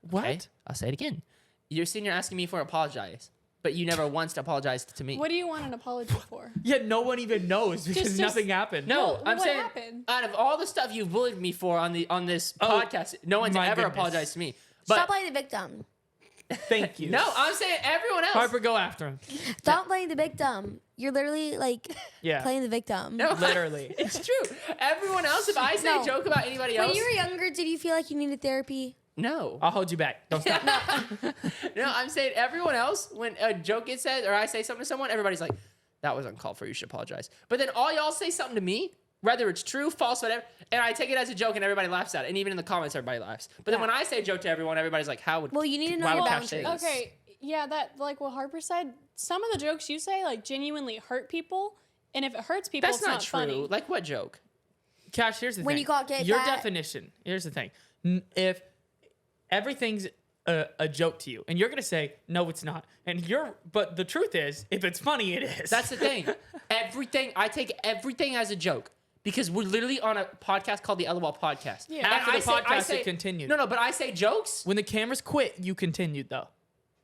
Speaker 2: What?
Speaker 1: Okay? I'll say it again. You're sitting here asking me for apologize, but you never once apologized to me.
Speaker 4: What do you want an apology for?
Speaker 2: Yeah, no one even knows because
Speaker 4: Just-
Speaker 2: nothing happened.
Speaker 1: No,
Speaker 4: Well,
Speaker 1: I'm
Speaker 4: what
Speaker 1: saying
Speaker 4: happened?
Speaker 1: out of all the stuff you've bullied me for on this
Speaker 2: Oh,
Speaker 1: podcast, no one's
Speaker 2: my
Speaker 1: ever
Speaker 2: goodness.
Speaker 1: apologized to me. But
Speaker 3: Stop playing the victim.
Speaker 2: Thank you.
Speaker 1: no, I'm saying everyone else.
Speaker 2: Harper, go after him.
Speaker 3: Stop playing the victim. You're literally like
Speaker 2: Yeah,
Speaker 3: playing the victim.
Speaker 1: No,
Speaker 2: literally.
Speaker 1: It's true. Everyone else, if I say
Speaker 3: No.
Speaker 1: a joke about anybody
Speaker 3: When
Speaker 1: else,
Speaker 3: you were younger, did you feel like you needed therapy?
Speaker 1: no.
Speaker 2: I'll hold you back. Don't stop.
Speaker 1: No, I'm saying everyone else, when a joke gets said or I say something to someone, everybody's like, that was uncalled for, you should apologize. But then all y'all say something to me, whether it's true, false, whatever, and I take it as a joke and everybody laughs at it. And even in the comments, everybody laughs. But then when I say a joke to everyone, everybody's like, how would
Speaker 3: Well, you need to know
Speaker 1: why
Speaker 3: your
Speaker 1: would Cash say
Speaker 3: boundaries.
Speaker 1: this?
Speaker 4: Okay, yeah, that like what Harper said. Some of the jokes you say like genuinely hurt people, and if it hurts people,
Speaker 1: That's
Speaker 4: it's
Speaker 1: not
Speaker 4: not
Speaker 1: true.
Speaker 4: funny.
Speaker 1: Like what joke?
Speaker 2: Cash, here's the
Speaker 3: When
Speaker 2: thing.
Speaker 3: you call Kate
Speaker 2: your
Speaker 3: fat.
Speaker 2: definition. Here's the thing. If everything's a joke to you, and you're gonna say no, it's not, but the truth is, if it's funny, it is.
Speaker 1: That's the thing. I take everything as a joke. Because we're literally on a podcast called the Thelolpodcasts.
Speaker 4: Yeah.
Speaker 1: And
Speaker 2: After the
Speaker 1: I
Speaker 2: podcast,
Speaker 1: say-
Speaker 2: it continued.
Speaker 1: No, but I say jokes
Speaker 2: When the cameras quit, you continued though.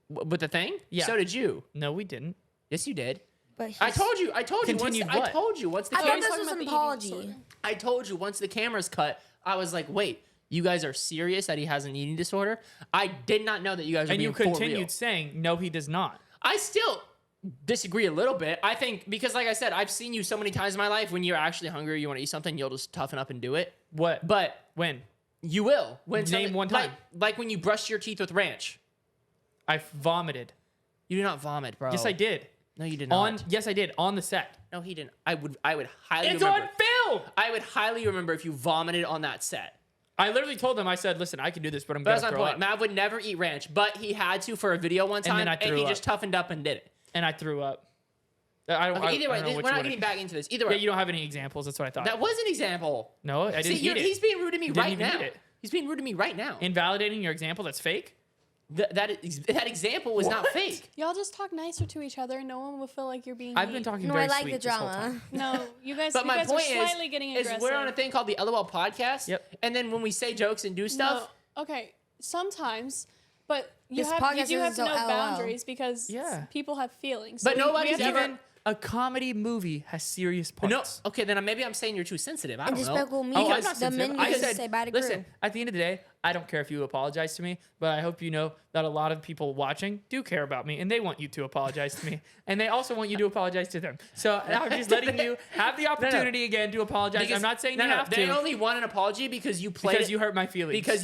Speaker 1: with the thing.
Speaker 2: Yeah.
Speaker 1: So did you.
Speaker 2: No, we didn't.
Speaker 1: Yes, you did.
Speaker 3: But
Speaker 1: I told you.
Speaker 2: Continued
Speaker 1: I
Speaker 2: what?
Speaker 1: told you once the
Speaker 3: I thought
Speaker 1: cameras.
Speaker 3: this
Speaker 4: talking
Speaker 3: was
Speaker 4: about
Speaker 3: an
Speaker 4: the eating
Speaker 3: apology.
Speaker 4: disorder.
Speaker 1: I told you once the cameras cut. I was like, wait, you guys are serious that he has an eating disorder? I did not know that you guys were
Speaker 2: And
Speaker 1: being
Speaker 2: you
Speaker 1: for real.
Speaker 2: continued saying no, he does not.
Speaker 1: I still disagree a little bit. I think because, like I said, I've seen you so many times in my life. When you're actually hungry, you want to eat something, you'll just toughen up and do it.
Speaker 2: What?
Speaker 1: But
Speaker 2: When?
Speaker 1: you will. When
Speaker 2: Name
Speaker 1: something-
Speaker 2: one time.
Speaker 1: Like when you brush your teeth with ranch.
Speaker 2: I vomited.
Speaker 1: You did not vomit, bro.
Speaker 2: Yes, I did.
Speaker 1: No, you did not.
Speaker 2: Yes, I did on the set.
Speaker 1: No, he didn't. I would highly
Speaker 2: It's
Speaker 1: remember.
Speaker 2: on film.
Speaker 1: I would highly remember if you vomited on that set.
Speaker 2: I literally told them. I said, "Listen, I can do this, but I'm
Speaker 1: But
Speaker 2: gonna
Speaker 1: that's my
Speaker 2: throw
Speaker 1: point.
Speaker 2: up."
Speaker 1: Mav would never eat ranch, but he had to for a video one time,
Speaker 2: then I
Speaker 1: and
Speaker 2: threw
Speaker 1: he
Speaker 2: up.
Speaker 1: just toughened up and did it.
Speaker 2: And I threw up. I don't,
Speaker 1: Okay,
Speaker 2: I,
Speaker 1: either
Speaker 2: I
Speaker 1: way,
Speaker 2: don't know
Speaker 1: we're
Speaker 2: what
Speaker 1: not
Speaker 2: you
Speaker 1: getting
Speaker 2: wanted.
Speaker 1: back into this. Either
Speaker 2: Yeah,
Speaker 1: way,
Speaker 2: you don't have any examples. That's what I thought.
Speaker 1: that was an example.
Speaker 2: No, I didn't
Speaker 1: See,
Speaker 2: eat it.
Speaker 1: he's being rude to me
Speaker 2: Didn't
Speaker 1: right
Speaker 2: even
Speaker 1: now.
Speaker 2: eat it.
Speaker 1: He's being rude to me right now.
Speaker 2: Invalidating your example. That's fake.
Speaker 1: that example was not fake.
Speaker 4: Y'all just talk nicer to each other. No one will feel like you're being.
Speaker 2: I've been
Speaker 4: mean.
Speaker 2: talking
Speaker 3: No,
Speaker 2: very
Speaker 3: I like
Speaker 2: sweet
Speaker 3: the
Speaker 2: this whole
Speaker 3: drama.
Speaker 2: time.
Speaker 4: No, you guys.
Speaker 1: But
Speaker 4: you
Speaker 1: my
Speaker 4: guys
Speaker 1: point
Speaker 4: are slightly getting
Speaker 1: is
Speaker 4: aggressive.
Speaker 1: we're on a thing called the LOL podcast.
Speaker 2: Yep.
Speaker 1: And then when we say jokes and do stuff,
Speaker 4: No, okay, sometimes, but you
Speaker 3: This
Speaker 4: you
Speaker 3: podcast
Speaker 4: do have
Speaker 3: isn't
Speaker 4: to know
Speaker 3: so LOL.
Speaker 4: boundaries because
Speaker 2: Yeah.
Speaker 4: people have feelings.
Speaker 1: But
Speaker 4: we
Speaker 1: nobody's
Speaker 4: have to-
Speaker 2: Even a comedy movie has serious
Speaker 1: no.
Speaker 2: parts.
Speaker 1: Okay, then maybe I'm saying you're too sensitive. I
Speaker 3: And
Speaker 1: don't know.
Speaker 3: Despicable Me,
Speaker 2: Oh, I'm
Speaker 3: has
Speaker 2: not
Speaker 3: the
Speaker 2: sensitive.
Speaker 3: menu
Speaker 2: I
Speaker 3: doesn't
Speaker 2: said,
Speaker 3: say bad
Speaker 2: listen, at the end of the day, I don't care if you apologize to me, but I hope you know that a lot of people watching do care about me, and they want you to apologize to me, and they also want you to apologize to them. So I'm just letting you have the opportunity again to apologize.
Speaker 1: Because-
Speaker 2: I'm not saying
Speaker 1: no,
Speaker 2: you
Speaker 1: no,
Speaker 2: have
Speaker 1: they
Speaker 2: to
Speaker 1: only want an apology because you played
Speaker 2: because
Speaker 1: it,
Speaker 2: you hurt my feelings.
Speaker 1: because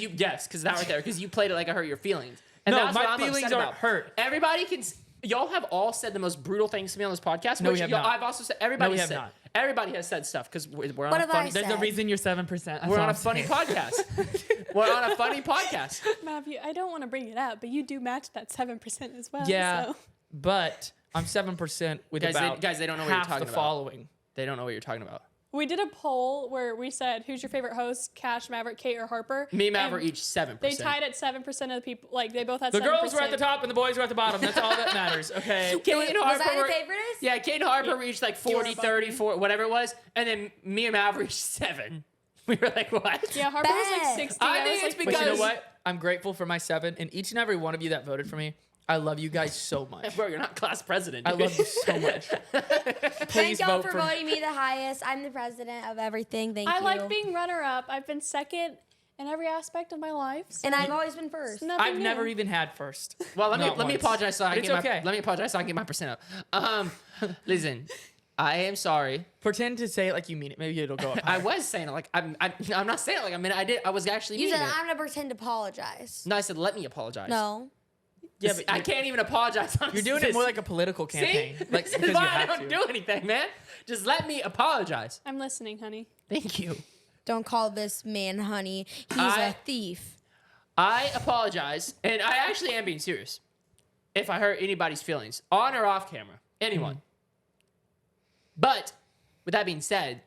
Speaker 1: that right there, because you played it like I hurt your feelings. And
Speaker 2: No,
Speaker 1: that's
Speaker 2: my
Speaker 1: what I'm
Speaker 2: feelings
Speaker 1: upset
Speaker 2: aren't
Speaker 1: about.
Speaker 2: hurt.
Speaker 1: Everybody can. Y'all have all said the most brutal things to me on this podcast.
Speaker 2: No, we
Speaker 1: which
Speaker 2: have
Speaker 1: y'all-
Speaker 2: not.
Speaker 1: I've also said everybody
Speaker 2: No, we have
Speaker 1: said.
Speaker 2: not.
Speaker 1: Everybody has said stuff because we're on
Speaker 3: What
Speaker 1: a
Speaker 3: have
Speaker 1: funny.
Speaker 3: I
Speaker 2: There's a
Speaker 3: said?
Speaker 2: reason you're 7%. That's
Speaker 1: We're
Speaker 2: all
Speaker 1: on a
Speaker 2: I'm
Speaker 1: funny
Speaker 2: saying.
Speaker 1: podcast. We're on a funny podcast.
Speaker 4: Matthew, I don't want to bring it up, but you do match that 7% as well.
Speaker 2: Yeah,
Speaker 4: So.
Speaker 2: but I'm 7% with
Speaker 1: Guys,
Speaker 2: about
Speaker 1: they don't know what you're
Speaker 2: half
Speaker 1: talking
Speaker 2: the
Speaker 1: about.
Speaker 2: following.
Speaker 1: They don't know what you're talking about.
Speaker 4: We did a poll where we said, "Who's your favorite host? Cash, Maverick, Kate, or Harper?"
Speaker 1: Me and Matt
Speaker 4: And
Speaker 1: were each 7%.
Speaker 4: They tied at 7% of the people. Like they both had.
Speaker 2: The
Speaker 4: 7%.
Speaker 2: girls were at the top and the boys were at the bottom. That's all that matters. Okay.
Speaker 1: Kate and
Speaker 3: Was
Speaker 1: Harper
Speaker 3: that your
Speaker 1: were-
Speaker 3: favorite?
Speaker 1: Yeah, Kate and Harper reached like
Speaker 4: You were
Speaker 1: 40,
Speaker 4: above
Speaker 1: 30,
Speaker 4: me.
Speaker 1: 40, whatever it was. And then me and Matt reached 7. We were like, what?
Speaker 4: Yeah, Harper was like
Speaker 3: Bet.
Speaker 4: 60.
Speaker 1: I
Speaker 4: I
Speaker 1: think
Speaker 4: was
Speaker 1: it's
Speaker 4: like,
Speaker 2: But you know
Speaker 1: because-
Speaker 2: what? I'm grateful for my 7 and each and every one of you that voted for me. I love you guys so much.
Speaker 1: Bro, you're not class president.
Speaker 2: I
Speaker 1: dude.
Speaker 2: love you so much.
Speaker 3: Thank
Speaker 2: Please
Speaker 3: y'all
Speaker 2: vote
Speaker 3: for voting me the highest. I'm the president of everything. Thank you.
Speaker 4: I like being runner-up. I've been second in every aspect of my life. So
Speaker 3: and I've always been first.
Speaker 4: nothing
Speaker 2: I've
Speaker 4: new.
Speaker 2: never even had first.
Speaker 1: Well, let me
Speaker 2: Not once.
Speaker 1: apologize so I
Speaker 2: But
Speaker 1: can
Speaker 2: it's
Speaker 1: get
Speaker 2: okay.
Speaker 1: my let me apologize so I can get my percent up. Listen, I am sorry.
Speaker 2: Pretend to say it like you mean it. Maybe it'll go up.
Speaker 1: I
Speaker 2: higher.
Speaker 1: was saying it like I'm not saying it like I mean I was actually
Speaker 3: You
Speaker 1: meaning
Speaker 3: said
Speaker 1: it.
Speaker 3: I'm gonna pretend to apologize.
Speaker 1: No, I said let me apologize.
Speaker 3: No.
Speaker 2: Yeah, but
Speaker 1: I can't even apologize.
Speaker 2: you're doing it more like a political campaign.
Speaker 1: See?
Speaker 2: Like
Speaker 1: This is
Speaker 2: because you
Speaker 1: why I
Speaker 2: have
Speaker 1: don't
Speaker 2: to.
Speaker 1: do anything, man. Just let me apologize.
Speaker 4: I'm listening, honey.
Speaker 1: Thank you.
Speaker 3: Don't call this man honey. He's
Speaker 1: I-
Speaker 3: a thief.
Speaker 1: I apologize, and I actually am being serious. If I hurt anybody's feelings, on or off camera, anyone. But with that being said,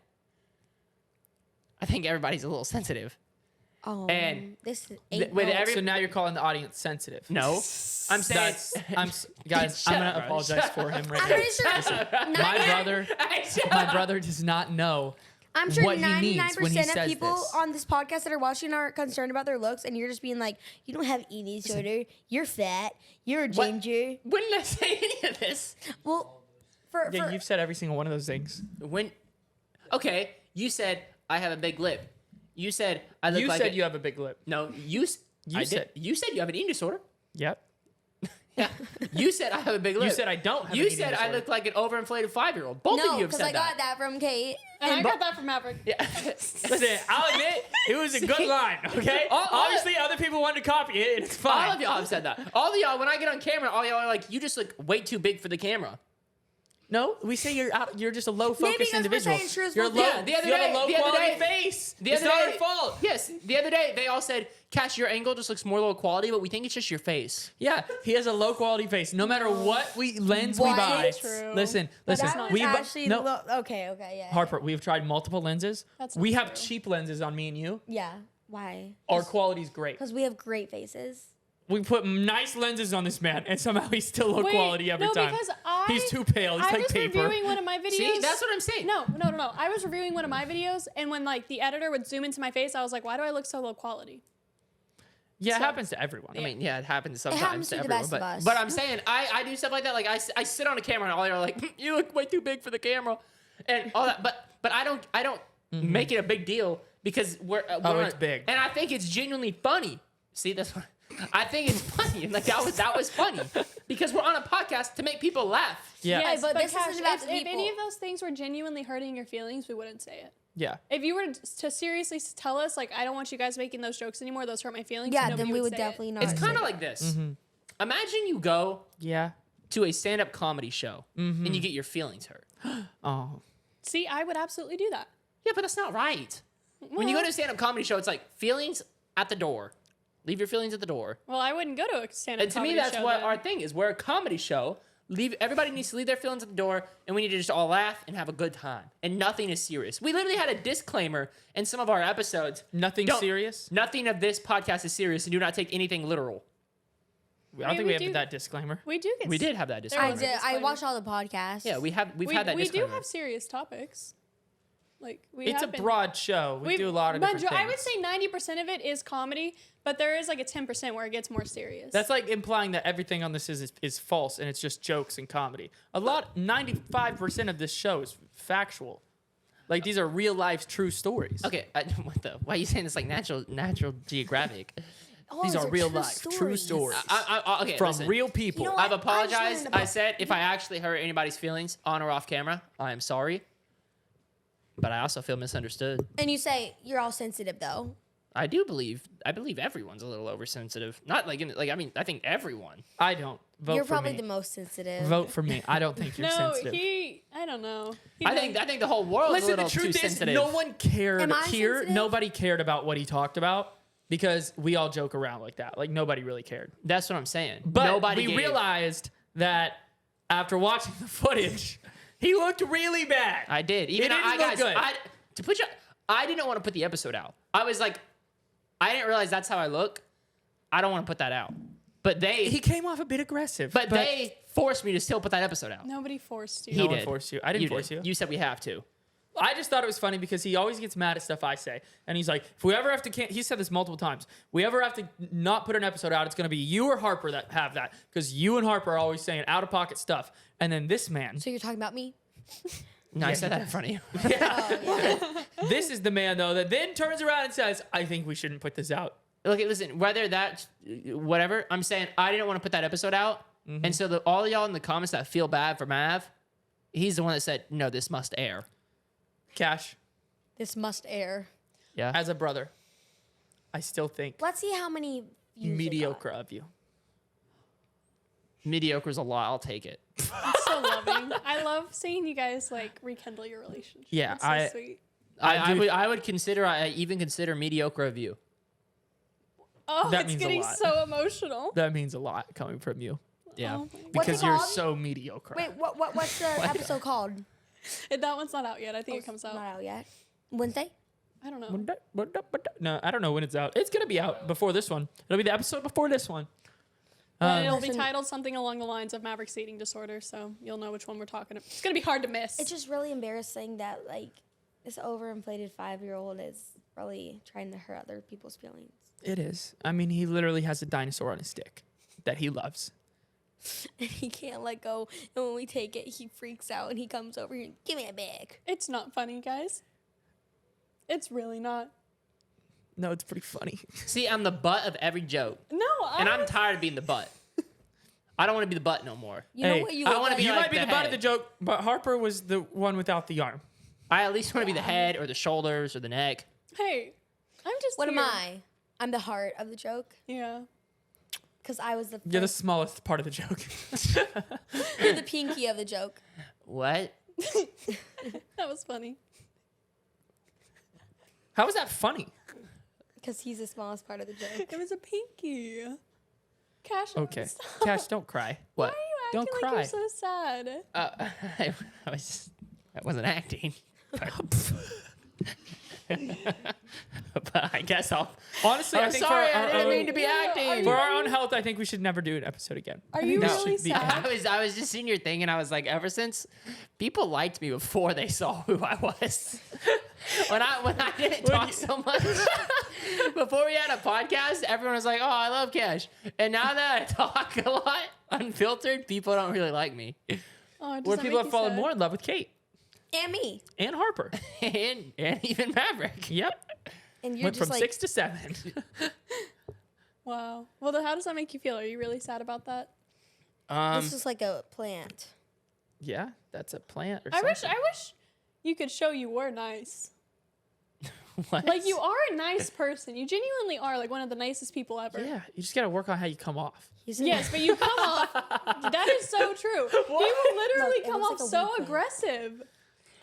Speaker 1: I think everybody's a little sensitive.
Speaker 3: Oh,
Speaker 1: And
Speaker 3: this is
Speaker 1: with every
Speaker 2: So now you're calling the audience sensitive.
Speaker 1: no, I'm saying
Speaker 2: Guys,
Speaker 1: Shut
Speaker 2: I'm gonna
Speaker 1: up, bro.
Speaker 2: apologize
Speaker 1: Shut
Speaker 2: for him right
Speaker 3: I'm
Speaker 2: now.
Speaker 3: pretty sure.
Speaker 2: My brother does not know
Speaker 3: I'm sure
Speaker 2: what he means when he
Speaker 3: 99%
Speaker 2: says
Speaker 3: of people
Speaker 2: this.
Speaker 3: on this podcast that are watching are concerned about their looks, and you're just being like, "You don't have eating disorder. You're fat. You're a
Speaker 1: What?
Speaker 3: ginger."
Speaker 1: When did I say any of this?
Speaker 3: Well, for
Speaker 2: Yeah, you've said every single one of those things.
Speaker 1: When? Okay, you said I have a big lip. You said I look
Speaker 2: You
Speaker 1: like
Speaker 2: said you have a big lip.
Speaker 1: No, you
Speaker 2: You
Speaker 1: I
Speaker 2: said-
Speaker 1: did. You said you have an eating disorder.
Speaker 2: Yep.
Speaker 1: Yeah. You said I have a big lip.
Speaker 2: You said I don't have
Speaker 1: You
Speaker 2: an eating
Speaker 1: said I
Speaker 2: disorder.
Speaker 1: look like an overinflated 5-year-old. Both of
Speaker 3: no,
Speaker 1: you have
Speaker 3: because
Speaker 1: said
Speaker 3: I got that from Kate.
Speaker 4: And I got that from Maverick.
Speaker 1: Yeah.
Speaker 2: Listen, I'll admit it was a good line. Okay.
Speaker 1: All-
Speaker 2: Obviously, other people wanted to copy it, and it's fine.
Speaker 1: All of y'all have said that. All of y'all, when I get on camera, all y'all are like, you just look way too big for the camera.
Speaker 2: No, we say you're out. You're just a low
Speaker 3: Maybe
Speaker 2: focus
Speaker 3: because we're
Speaker 2: individual.
Speaker 3: saying truthful
Speaker 2: You're low.
Speaker 3: things.
Speaker 1: Yeah, the other
Speaker 2: you
Speaker 1: day-
Speaker 2: have a low
Speaker 1: the other
Speaker 2: quality
Speaker 1: day-
Speaker 2: face.
Speaker 1: The
Speaker 2: It's
Speaker 1: other
Speaker 2: not
Speaker 1: day,
Speaker 2: our fault.
Speaker 1: Yes, the other day they all said, Cash, your angle just looks more low quality, but we think it's just your face.
Speaker 2: Yeah, he has a low quality face. No matter what lens we
Speaker 3: What?
Speaker 2: buy.
Speaker 4: True.
Speaker 2: Listen.
Speaker 3: That
Speaker 4: not
Speaker 3: was
Speaker 2: we bu-
Speaker 3: actually
Speaker 2: no.
Speaker 3: okay, yeah.
Speaker 2: Harper, we've tried multiple lenses.
Speaker 4: That's not
Speaker 2: we have
Speaker 4: true.
Speaker 2: cheap lenses on me and you.
Speaker 3: Yeah. Why?
Speaker 2: Our quality's great.
Speaker 3: Because we have great faces.
Speaker 2: We put nice lenses on this man, and somehow he's still low
Speaker 4: Wait,
Speaker 2: quality every
Speaker 4: no,
Speaker 2: time.
Speaker 4: because
Speaker 2: He's too pale. He's
Speaker 4: I
Speaker 2: like
Speaker 4: was
Speaker 2: paper.
Speaker 4: reviewing one of my videos.
Speaker 1: See, that's what I'm saying.
Speaker 4: No. I was reviewing one of my videos, and when like the editor would zoom into my face, I was like, "Why do I look so low quality?"
Speaker 2: Yeah, it
Speaker 4: So-
Speaker 2: happens to everyone.
Speaker 1: I mean, yeah, it happens sometimes
Speaker 3: happens
Speaker 1: to
Speaker 3: to the
Speaker 1: everyone.
Speaker 3: best
Speaker 1: But,
Speaker 3: of us.
Speaker 1: but I'm saying, I do stuff like that. Like, I sit on a camera and all y'all are like, you look way too big for the camera. And all that. But I don't make it a big deal because we're
Speaker 2: Oh,
Speaker 1: on
Speaker 2: it's
Speaker 1: a-
Speaker 2: big.
Speaker 1: And I think it's genuinely funny. See, that's what I think it's funny. And like that was funny because we're on a podcast to make people laugh.
Speaker 2: Yeah.
Speaker 4: Yes,
Speaker 3: but this
Speaker 4: Cash,
Speaker 3: isn't about
Speaker 4: if,
Speaker 3: the
Speaker 4: if any
Speaker 3: people.
Speaker 4: of those things were genuinely hurting your feelings, we wouldn't say it.
Speaker 2: Yeah.
Speaker 4: If you were to seriously tell us, like, I don't want you guys making those jokes anymore, those hurt my feelings,
Speaker 3: Yeah,
Speaker 4: nobody
Speaker 3: then we would
Speaker 4: say it.
Speaker 3: definitely not.
Speaker 1: It's kind of
Speaker 3: say
Speaker 1: like this. Imagine you go
Speaker 2: Yeah.
Speaker 1: to a stand-up comedy show and you get your feelings hurt.
Speaker 2: Oh.
Speaker 4: See, I would absolutely do that.
Speaker 1: Yeah, but that's not right. When you go
Speaker 4: Well-
Speaker 1: to a stand-up comedy show, it's like feelings at the door. Leave your feelings at the door.
Speaker 4: Well, I wouldn't go to a stand-up
Speaker 1: And to me,
Speaker 4: comedy
Speaker 1: that's
Speaker 4: show
Speaker 1: what
Speaker 4: then.
Speaker 1: our thing is. We're a comedy show. Everybody needs to leave their feelings at the door, and we need to just all laugh and have a good time. And nothing is serious. We literally had a disclaimer in some of our episodes.
Speaker 2: Nothing
Speaker 1: Don't-
Speaker 2: serious?
Speaker 1: Nothing of this podcast is serious, and do not take anything literal.
Speaker 2: I don't think we have that disclaimer.
Speaker 4: We do get.
Speaker 1: We did have that
Speaker 3: I
Speaker 1: discussion.
Speaker 4: was a
Speaker 3: did. I
Speaker 4: disclaimer.
Speaker 3: watched all the podcasts.
Speaker 1: Yeah, we've had that
Speaker 4: We
Speaker 1: disclaimer.
Speaker 4: do have serious topics. Like
Speaker 2: It's a broad show. We do a lot of different things.
Speaker 4: I would say 90% of it is comedy, but there is like a 10% where it gets more serious.
Speaker 2: That's like implying that everything on this is false and it's just jokes and comedy. 95% of this show is factual. Like these are real life true stories.
Speaker 1: Okay, why are you saying it's like Natural Geographic?
Speaker 3: Oh,
Speaker 2: These
Speaker 3: those
Speaker 2: are real
Speaker 3: true
Speaker 2: life, true stories
Speaker 1: Okay,
Speaker 2: from
Speaker 1: listen.
Speaker 2: real people.
Speaker 3: You know
Speaker 1: I've
Speaker 3: what? I just
Speaker 1: apologized.
Speaker 3: learned
Speaker 1: I
Speaker 3: about-
Speaker 1: said if I actually hurt anybody's feelings on or off camera, I am sorry. But I also feel misunderstood.
Speaker 3: And you say you're all sensitive though.
Speaker 1: I believe everyone's a little oversensitive. Not like I think everyone.
Speaker 2: I don't. Vote
Speaker 3: You're
Speaker 2: for
Speaker 3: probably
Speaker 2: me.
Speaker 3: the most sensitive.
Speaker 2: Vote for me. I don't think you're
Speaker 4: no,
Speaker 2: sensitive.
Speaker 4: I don't know.
Speaker 1: I think the whole world's a
Speaker 2: Listen,
Speaker 1: little
Speaker 2: the
Speaker 1: too
Speaker 2: truth is,
Speaker 1: sensitive.
Speaker 2: no one cared
Speaker 3: Am I
Speaker 2: here.
Speaker 3: sensitive?
Speaker 2: Nobody cared about what he talked about because we all joke around like that. Like nobody really cared.
Speaker 1: That's what I'm saying.
Speaker 2: But
Speaker 1: Nobody
Speaker 2: we
Speaker 1: gave-
Speaker 2: realized that after watching the footage, he looked really bad.
Speaker 1: I did. Even
Speaker 2: didn't
Speaker 1: I
Speaker 2: look
Speaker 1: guys,
Speaker 2: good.
Speaker 1: I didn't want to put the episode out. I was like, I didn't realize that's how I look. I don't want to put that out. But
Speaker 2: He came off a bit aggressive.
Speaker 1: but they forced me to still put that episode out.
Speaker 4: Nobody forced you.
Speaker 2: No
Speaker 1: He
Speaker 2: one
Speaker 1: did.
Speaker 2: forced you. I didn't
Speaker 1: You
Speaker 2: force
Speaker 1: did.
Speaker 2: you.
Speaker 1: You said we have to.
Speaker 2: I just thought it was funny because he always gets mad at stuff I say. And he's like, if we ever have to, he said this multiple times, we ever have to not put an episode out, it's going to be you or Harper that have that. Because you and Harper are always saying out of pocket stuff. And then this man,
Speaker 3: So you're talking about me?
Speaker 1: No, I said that in front of you.
Speaker 2: this is the man though, that then turns around and says, I think we shouldn't put this out.
Speaker 1: Look, listen, whether that's whatever, I'm saying I didn't want to put that episode out. And so all y'all in the comments that feel bad for Mav, he's the one that said, no, this must air.
Speaker 2: Cash,
Speaker 3: This must air.
Speaker 1: Yeah.
Speaker 2: as a brother, I still think
Speaker 3: Let's see how many views it got.
Speaker 2: mediocre of you.
Speaker 1: Mediocre's a lot. I'll take it.
Speaker 4: It's so loving. I love seeing you guys like rekindle your relationship.
Speaker 2: Yeah,
Speaker 4: It's so sweet.
Speaker 1: I would consider, I even consider mediocre of you.
Speaker 4: Oh,
Speaker 2: That
Speaker 4: it's
Speaker 2: means a
Speaker 4: getting
Speaker 2: lot.
Speaker 4: so emotional.
Speaker 2: That means a lot coming from you
Speaker 1: Yeah.
Speaker 4: Oh,
Speaker 3: What's
Speaker 2: because
Speaker 3: it
Speaker 2: you're
Speaker 3: called?
Speaker 2: so mediocre.
Speaker 3: Wait, what's the episode called?
Speaker 4: that one's not out yet. I think it comes
Speaker 3: Not
Speaker 4: out.
Speaker 3: out yet. Wednesday?
Speaker 4: I don't know.
Speaker 2: No, I don't know when it's out. It's going to be out before this one. It'll be the episode before this one.
Speaker 4: And it'll be
Speaker 3: Listen-
Speaker 4: titled something along the lines of Maverick's eating disorder, so you'll know which one we're talking about. It's gonna be hard to miss.
Speaker 3: It's just really embarrassing that like this overinflated 5-year-old is really trying to hurt other people's feelings.
Speaker 2: It is. I mean, he literally has a dinosaur on his stick that he loves.
Speaker 3: And he can't let go. And when we take it, he freaks out and he comes over here and give me it back.
Speaker 4: It's not funny, guys. It's really not.
Speaker 2: No, it's pretty funny.
Speaker 1: See, I'm the butt of every joke.
Speaker 4: No,
Speaker 1: And I'm tired of being the butt. I don't want to be the butt no more.
Speaker 3: You know what? You
Speaker 1: I
Speaker 3: look
Speaker 1: wanna
Speaker 3: like?
Speaker 1: be
Speaker 2: You
Speaker 1: like
Speaker 2: might be
Speaker 1: the
Speaker 2: the butt of
Speaker 1: head.
Speaker 2: the joke, but Harper was the one without the arm.
Speaker 1: I at least want to be the head or the shoulders or the neck.
Speaker 4: Hey, I'm just.
Speaker 3: What am
Speaker 4: here.
Speaker 3: I? I'm the heart of the joke
Speaker 4: Yeah.
Speaker 3: because I was the
Speaker 2: You're the
Speaker 3: first,
Speaker 2: smallest part of the joke.
Speaker 3: you're the pinky of the joke
Speaker 1: What?
Speaker 4: That was funny.
Speaker 2: How is that funny?
Speaker 3: because he's the smallest part of the joke.
Speaker 4: It was a pinky. Cash.
Speaker 2: Okay.
Speaker 4: stop.
Speaker 2: Cash, don't cry.
Speaker 1: What?
Speaker 4: Why are you
Speaker 2: Don't
Speaker 4: acting like
Speaker 2: cry.
Speaker 4: you're so sad?
Speaker 1: I wasn't acting. But I guess I'll.
Speaker 2: Honestly, I
Speaker 1: I'm
Speaker 2: think
Speaker 1: sorry,
Speaker 2: for
Speaker 1: I
Speaker 2: our
Speaker 1: didn't
Speaker 2: own,
Speaker 1: mean to be acting.
Speaker 2: for our own health, I think we should never do an episode again.
Speaker 4: Are
Speaker 2: I
Speaker 4: you
Speaker 2: think this
Speaker 4: really
Speaker 2: should be
Speaker 4: sad?
Speaker 1: I was just seeing your thing, and I was like, ever since people liked me before they saw who I was. when I didn't talk so much before we had a podcast, everyone was like, "Oh, I love Cash," and now that I talk a lot, unfiltered, people don't really like me,
Speaker 4: Oh, does
Speaker 2: Where
Speaker 4: that
Speaker 2: people
Speaker 4: make
Speaker 2: have
Speaker 4: you
Speaker 2: fallen
Speaker 4: sad?
Speaker 2: more in love with Kate
Speaker 3: And me.
Speaker 2: and Harper.
Speaker 1: and even Maverick.
Speaker 2: Yep.
Speaker 3: And you're
Speaker 2: Went
Speaker 3: just
Speaker 2: from
Speaker 3: like
Speaker 2: 6 to 7.
Speaker 4: Wow. Well, then how does that make you feel? Are you really sad about that?
Speaker 3: this is like a plant.
Speaker 2: Yeah, that's a plant or
Speaker 4: I
Speaker 2: something.
Speaker 4: wish you could show you were nice.
Speaker 1: What?
Speaker 4: Like you are a nice person. You genuinely are like one of the nicest people ever.
Speaker 2: Yeah, you just got to work on how you come off.
Speaker 3: He's a-
Speaker 4: Yes, but you come off. That is so true. You will literally
Speaker 3: Look, it
Speaker 4: come
Speaker 3: looks
Speaker 4: off
Speaker 3: like a
Speaker 4: so
Speaker 3: weed plant.
Speaker 4: aggressive.
Speaker 3: it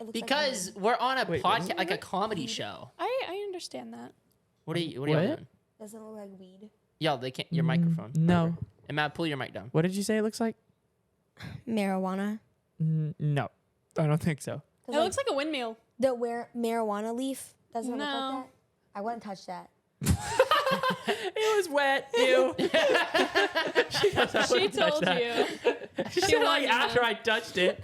Speaker 3: looks like
Speaker 1: because we're on a
Speaker 2: Wait, what?
Speaker 1: podcast, like a comedy show.
Speaker 4: I understand that.
Speaker 1: What are you
Speaker 2: What?
Speaker 1: doing?
Speaker 3: weed. Doesn't it look like weed.
Speaker 1: Y'all, they can't. Your microphone.
Speaker 2: no.
Speaker 1: Over. And Matt, pull your mic down.
Speaker 2: What did you say it looks like?
Speaker 3: Marijuana.
Speaker 2: No, I don't think so.
Speaker 4: It looks like a windmill.
Speaker 3: The marijuana leaf doesn't it look
Speaker 4: No.
Speaker 3: like that. I wouldn't touch that.
Speaker 2: It was wet. Ew. She didn't touch
Speaker 4: told
Speaker 2: that.
Speaker 4: you.
Speaker 2: She said like
Speaker 4: wanted
Speaker 2: after
Speaker 4: that.
Speaker 2: I touched it.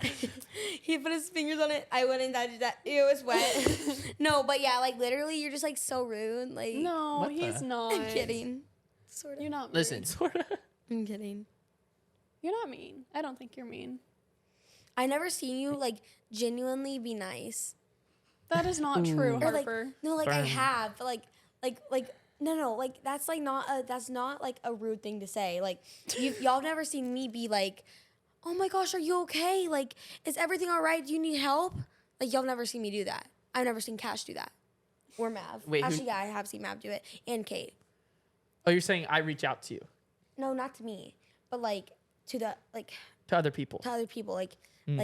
Speaker 3: He put his fingers on it. I wouldn't touch that. It was wet. No, but yeah, like literally, you're just like so rude. Like,
Speaker 4: No,
Speaker 1: What
Speaker 4: he's
Speaker 1: the-
Speaker 4: not.
Speaker 3: I'm kidding. Sort of.
Speaker 4: You're not mean.
Speaker 1: Listen,
Speaker 3: I'm kidding.
Speaker 4: You're not mean. I don't think you're mean.
Speaker 3: I never seen you like genuinely be nice.
Speaker 4: That is not true,
Speaker 3: Or like
Speaker 4: Harper.
Speaker 3: no, like I
Speaker 2: Burn.
Speaker 3: have, but like no, like that's like not like a rude thing to say. Like y'all have never seen me be like, oh my gosh, are you okay? Like, is everything all right? Do you need help? Like y'all have never seen me do that. I've never seen Cash do that, or Mav.
Speaker 1: Wait, who-
Speaker 3: Actually, yeah, I have seen Mav do it, and Kate.
Speaker 2: Oh, you're saying I reach out to you,
Speaker 3: No, not to me, but like to the like
Speaker 2: to other people.
Speaker 3: to other people. Like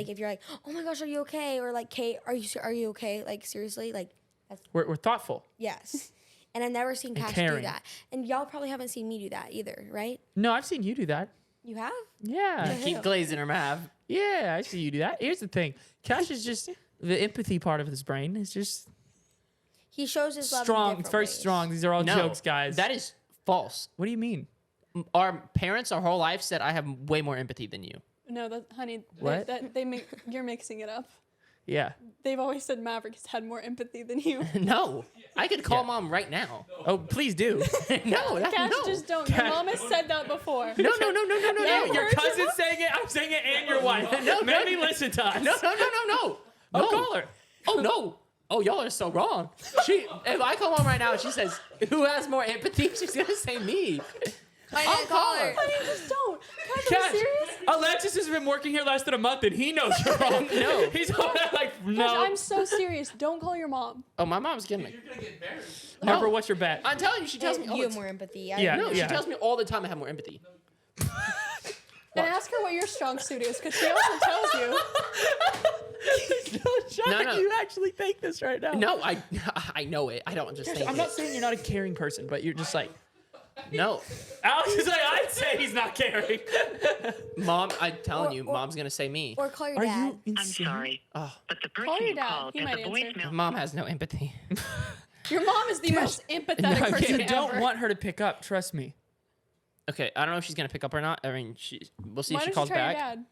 Speaker 3: if you're like, oh my gosh, are you okay? Or like, Kate, are you okay? Like seriously, like that's
Speaker 2: We're thoughtful.
Speaker 3: yes. And I've never seen Cash do
Speaker 2: caring.
Speaker 3: that. And y'all probably haven't seen me do that either, right?
Speaker 2: No, I've seen you do that.
Speaker 3: You have?
Speaker 2: Yeah.
Speaker 1: keep glazing her, Mav.
Speaker 2: Yeah, I see you do that. Here's the thing. Cash is just the empathy part of his brain is just
Speaker 3: He shows his love in
Speaker 2: strong. It's
Speaker 3: different
Speaker 2: very
Speaker 3: ways.
Speaker 2: strong. These are all
Speaker 1: No,
Speaker 2: jokes, guys.
Speaker 1: That is false.
Speaker 2: What do you mean?
Speaker 1: Our parents, our whole life said I have way more empathy than you.
Speaker 4: No, that, honey,
Speaker 2: What?
Speaker 4: you're mixing it up.
Speaker 2: Yeah.
Speaker 4: They've always said Maverick has had more empathy than you.
Speaker 1: No, I could call
Speaker 2: Yeah.
Speaker 1: mom right now.
Speaker 2: Oh, please do.
Speaker 1: No,
Speaker 4: Cash
Speaker 1: no.
Speaker 4: just don't. Your mom has said that before.
Speaker 1: No.
Speaker 4: Yeah,
Speaker 2: Your
Speaker 4: heard
Speaker 2: cousin's saying it. I'm saying it, and your wife.
Speaker 1: No,
Speaker 2: Maybe listen to us.
Speaker 1: No.
Speaker 2: Oh,
Speaker 1: No.
Speaker 2: call her.
Speaker 1: Oh no. Oh, y'all are so wrong. If I call mom right now and she says, "Who has more empathy?" She's gonna say me. I'll call her.
Speaker 4: Honey, just don't. Cash, are you
Speaker 2: Cash,
Speaker 4: serious?
Speaker 2: Alexis has been working here less than a month, and he knows you're wrong.
Speaker 1: No.
Speaker 2: He's over there like,
Speaker 4: Cash,
Speaker 2: no.
Speaker 4: I'm so serious. Don't call your mom.
Speaker 1: Oh, my mom's getting me.
Speaker 2: Harper, what's your bet?
Speaker 1: I'm telling you, she tells me all
Speaker 3: You
Speaker 1: the
Speaker 3: have more empathy. I
Speaker 2: Yeah.
Speaker 3: agree.
Speaker 1: No, she tells me all the time I have more empathy.
Speaker 4: And ask her what your strong suit is, because she also tells you.
Speaker 1: No.
Speaker 2: You actually think this right now.
Speaker 1: No, I know it. I don't just think
Speaker 2: I'm
Speaker 1: it.
Speaker 2: not saying you're not a caring person, but you're just like,
Speaker 1: No,
Speaker 2: Alex is like, I'd say he's not caring.
Speaker 1: mom. I'm telling you,
Speaker 3: or-
Speaker 1: mom's gonna say me.
Speaker 3: Or call your
Speaker 2: Are
Speaker 3: dad.
Speaker 2: you insane?
Speaker 5: I'm sorry,
Speaker 1: Oh,
Speaker 5: but the
Speaker 4: Call
Speaker 5: person
Speaker 4: your
Speaker 5: you
Speaker 4: dad.
Speaker 5: called
Speaker 4: He
Speaker 5: has
Speaker 4: might
Speaker 5: a
Speaker 4: answer.
Speaker 5: voicemail.
Speaker 1: mom has no empathy.
Speaker 4: Your mom is the most empathetic
Speaker 1: I'm
Speaker 4: person
Speaker 1: kidding.
Speaker 2: You don't
Speaker 4: ever.
Speaker 2: want her to pick up. Trust me.
Speaker 1: Okay, I don't know if she's gonna pick up or not. I mean, we'll see
Speaker 4: Why
Speaker 1: if she
Speaker 4: don't
Speaker 1: calls
Speaker 4: you try
Speaker 1: back.
Speaker 4: your dad?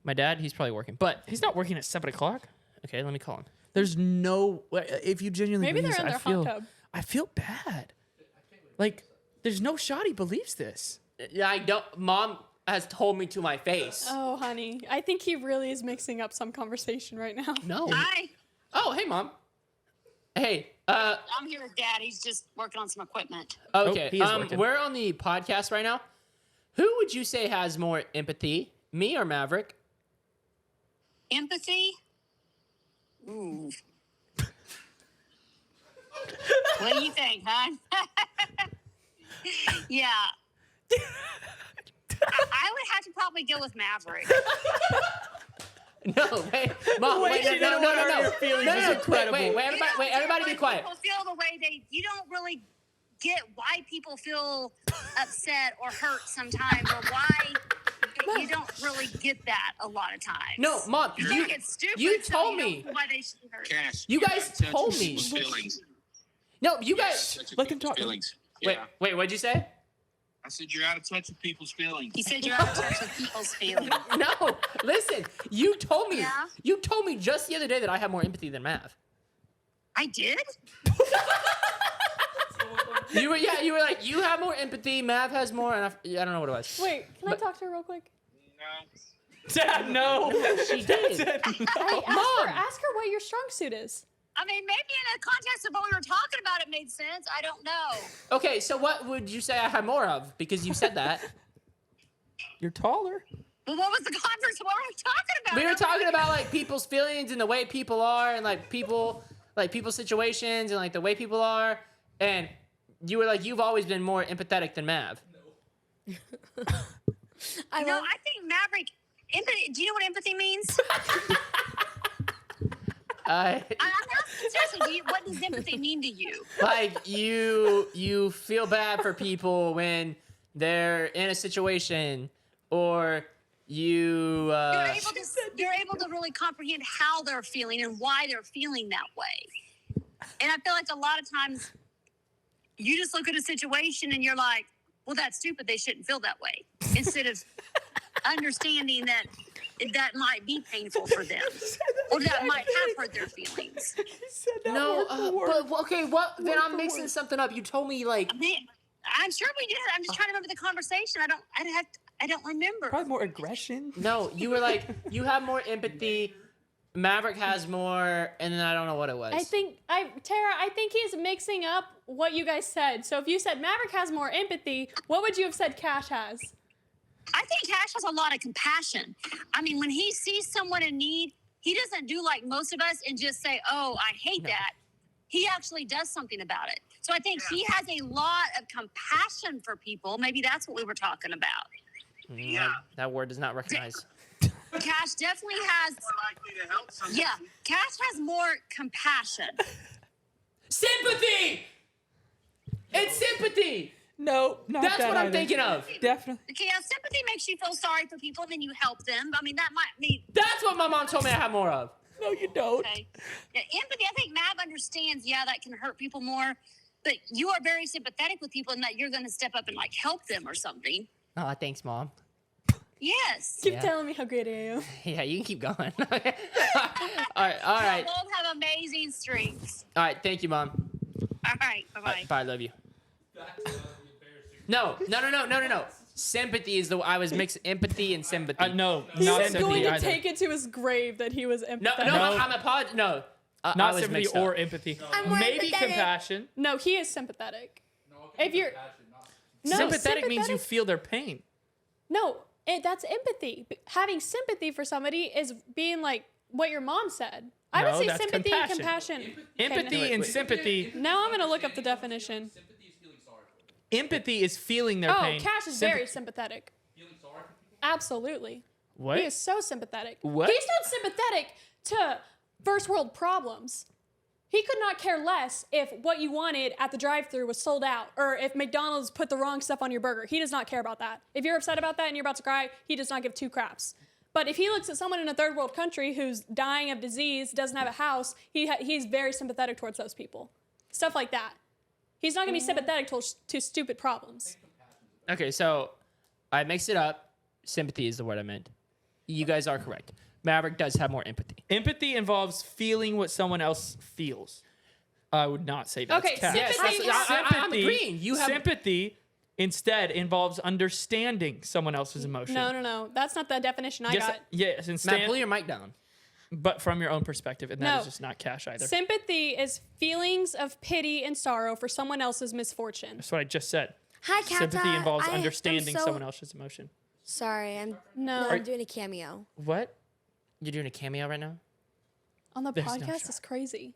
Speaker 1: My dad, he's probably working. But
Speaker 2: He's not working at 7 o'clock.
Speaker 1: okay, let me call him.
Speaker 2: There's no. If you genuinely
Speaker 4: Maybe
Speaker 2: believe
Speaker 4: they're in
Speaker 2: this,
Speaker 4: their hot tub.
Speaker 2: I feel bad. Like, there's no shot he believes this.
Speaker 1: Yeah, I don't. Mom has told me to my face.
Speaker 4: Oh, honey. I think he really is mixing up some conversation right now.
Speaker 1: No.
Speaker 5: Hi,
Speaker 1: Oh, hey, mom. Hey.
Speaker 5: I'm here with Dad. He's just working on some equipment.
Speaker 1: Okay.
Speaker 2: he is working.
Speaker 1: We're on the podcast right now. Who would you say has more empathy, me or Maverick?
Speaker 5: Empathy? Ooh. What do you think, huh? Yeah. I would have to probably go with Maverick.
Speaker 1: No, wait, mom.
Speaker 2: Way
Speaker 1: Wait,
Speaker 2: she
Speaker 1: no,
Speaker 2: didn't
Speaker 1: no,
Speaker 2: want
Speaker 1: no,
Speaker 2: to
Speaker 1: no,
Speaker 2: hurt your feelings
Speaker 1: no,
Speaker 2: was
Speaker 1: no,
Speaker 2: incredible.
Speaker 1: Wait,
Speaker 5: You
Speaker 1: everybody,
Speaker 5: don't
Speaker 1: wait, everybody, be
Speaker 5: get
Speaker 1: quiet.
Speaker 5: People feel the way you don't really get why people feel upset or hurt sometimes, or why you don't really get that a lot of times.
Speaker 1: No, mom,
Speaker 5: You think it's stupid.
Speaker 1: you
Speaker 5: so
Speaker 1: told
Speaker 5: you don't
Speaker 1: me.
Speaker 5: know why they should be hurt.
Speaker 6: Cash.
Speaker 1: You guys
Speaker 6: gotta touch
Speaker 1: told me.
Speaker 6: people's feelings.
Speaker 1: No, you guys.
Speaker 6: Touch
Speaker 2: Let them
Speaker 6: people's
Speaker 2: talk.
Speaker 6: Feelings.
Speaker 1: Wait,
Speaker 6: Yeah.
Speaker 1: what'd you say?
Speaker 6: I said you're out of touch with people's feelings.
Speaker 5: He said you're out of touch with people's feelings.
Speaker 1: No, listen. You told me.
Speaker 5: Yeah?
Speaker 1: You told me just the other day that I have more empathy than Mav.
Speaker 5: I did?
Speaker 1: You were like, you have more empathy. Mav has more, and I don't know what it was.
Speaker 4: Wait, can I talk to her real quick?
Speaker 6: No.
Speaker 2: Dad, no.
Speaker 1: She did.
Speaker 2: Dad, no.
Speaker 1: Mom.
Speaker 4: Ask her what your strong suit is.
Speaker 5: I mean, maybe in the context of what we were talking about, it made sense. I don't know.
Speaker 1: Okay, so what would you say I have more of? Because you said that.
Speaker 2: You're taller.
Speaker 5: Well, what was the context of what we were talking about?
Speaker 1: We were talking about like people's feelings and the way people are, and like people's situations and like the way people are, and you were like, you've always been more empathetic than Mav.
Speaker 3: I
Speaker 5: No,
Speaker 3: love
Speaker 5: I think Maverick. Empathy. Do you know what empathy means? I'm asking seriously. What does empathy mean to you?
Speaker 1: Like you feel bad for people when they're in a situation, or you're
Speaker 5: You're able to really comprehend how they're feeling and why they're feeling that way. And I feel like a lot of times you just look at a situation and you're like, well, that's stupid. They shouldn't feel that way. Instead of understanding that might be painful for them, or that might have hurt their feelings.
Speaker 1: No, but okay, what? Then I'm mixing something up. You told me like.
Speaker 5: I mean, I'm sure we did. I'm just trying to remember the conversation. I don't remember.
Speaker 2: Probably more aggression.
Speaker 1: No, you were like, you have more empathy. Maverick has more, and then I don't know what it was.
Speaker 4: Tara, I think he's mixing up what you guys said. So if you said Maverick has more empathy, what would you have said Cash has?
Speaker 5: I think Cash has a lot of compassion. I mean, when he sees someone in need, he doesn't do like most of us and just say, "Oh, I hate that." He actually does something about it. So I think he has a lot of compassion for people. Maybe that's what we were talking about.
Speaker 6: Yeah.
Speaker 1: That word does not recognize.
Speaker 5: Cash definitely has.
Speaker 6: More likely to help someone.
Speaker 5: Yeah, Cash has more compassion.
Speaker 1: Sympathy. It's sympathy.
Speaker 2: No, not
Speaker 1: That's
Speaker 2: that
Speaker 1: what I'm
Speaker 2: either.
Speaker 1: thinking of.
Speaker 2: Definitely.
Speaker 5: Okay, yeah, sympathy makes you feel sorry for people, and then you help them. I mean, that might be
Speaker 1: That's what my mom told me I have more of.
Speaker 2: No, you don't.
Speaker 5: okay. Yeah, empathy, I think Mav understands. Yeah, that can hurt people more, but you are very sympathetic with people, and that you're going to step up and like help them or something.
Speaker 1: Oh, thanks, mom.
Speaker 5: Yes.
Speaker 4: Keep
Speaker 1: Yeah.
Speaker 4: telling me how great I am.
Speaker 1: Yeah, you can keep going. all right.
Speaker 5: Both have amazing strengths.
Speaker 1: All right, thank you, mom.
Speaker 5: All right, bye-bye.
Speaker 1: Bye, I love you. No. Sympathy is I was mixing empathy and sympathy.
Speaker 2: No,
Speaker 4: He
Speaker 2: not
Speaker 4: was
Speaker 2: sympathy
Speaker 4: going to
Speaker 2: either.
Speaker 4: take it to his grave that he was
Speaker 1: No,
Speaker 4: empathetic.
Speaker 1: I'm apologizing. No. I
Speaker 2: Not
Speaker 1: was
Speaker 2: sympathy
Speaker 1: mixed
Speaker 2: or
Speaker 1: up.
Speaker 2: empathy.
Speaker 3: I'm more
Speaker 2: Maybe
Speaker 3: empathetic.
Speaker 2: compassion.
Speaker 4: No, he is sympathetic. If you're no,
Speaker 2: sympathetic means you feel their pain.
Speaker 4: No, that's empathy. Having sympathy for somebody is being like what your mom said. I
Speaker 2: No,
Speaker 4: would say
Speaker 2: that's
Speaker 4: sympathy and
Speaker 2: compassion.
Speaker 4: compassion.
Speaker 2: Empathy
Speaker 4: Okay,
Speaker 2: and sympathy.
Speaker 4: now I'm gonna look up the definition.
Speaker 2: Empathy is feeling their
Speaker 4: Oh,
Speaker 2: pain.
Speaker 4: Cash is very sympathetic. Absolutely.
Speaker 2: What?
Speaker 4: He is so sympathetic.
Speaker 2: What?
Speaker 4: He's not sympathetic to first world problems. He could not care less if what you wanted at the drive-thru was sold out or if McDonald's put the wrong stuff on your burger. He does not care about that. If you're upset about that and you're about to cry, he does not give two craps. But if he looks at someone in a third world country who's dying of disease, doesn't have a house, he's very sympathetic towards those people. Stuff like that. He's not going to be sympathetic to stupid problems.
Speaker 1: Okay, so I mixed it up. Sympathy is the word I meant. You guys are correct. Maverick does have more empathy.
Speaker 2: Empathy involves feeling what someone else feels. I would not say that's
Speaker 4: Okay,
Speaker 2: Cash.
Speaker 1: Yes,
Speaker 4: sympathy.
Speaker 1: I'm agreeing. You have
Speaker 2: sympathy instead involves understanding someone else's emotion.
Speaker 4: No. That's not the definition I got.
Speaker 2: Yes,
Speaker 1: Matt,
Speaker 2: instead,
Speaker 1: pull your mic down.
Speaker 2: but from your own perspective, and that
Speaker 4: No.
Speaker 2: is just not Cash either.
Speaker 4: Sympathy is feelings of pity and sorrow for someone else's misfortune.
Speaker 2: That's what I just said.
Speaker 3: Hi, Kata.
Speaker 2: Sympathy involves
Speaker 3: I'm
Speaker 2: understanding
Speaker 3: so-
Speaker 2: someone else's emotion.
Speaker 3: Sorry,
Speaker 4: No.
Speaker 3: I'm doing a cameo.
Speaker 2: What?
Speaker 1: You're doing a cameo right now?
Speaker 4: On the
Speaker 2: There's no
Speaker 4: podcast
Speaker 2: shot.
Speaker 4: is crazy.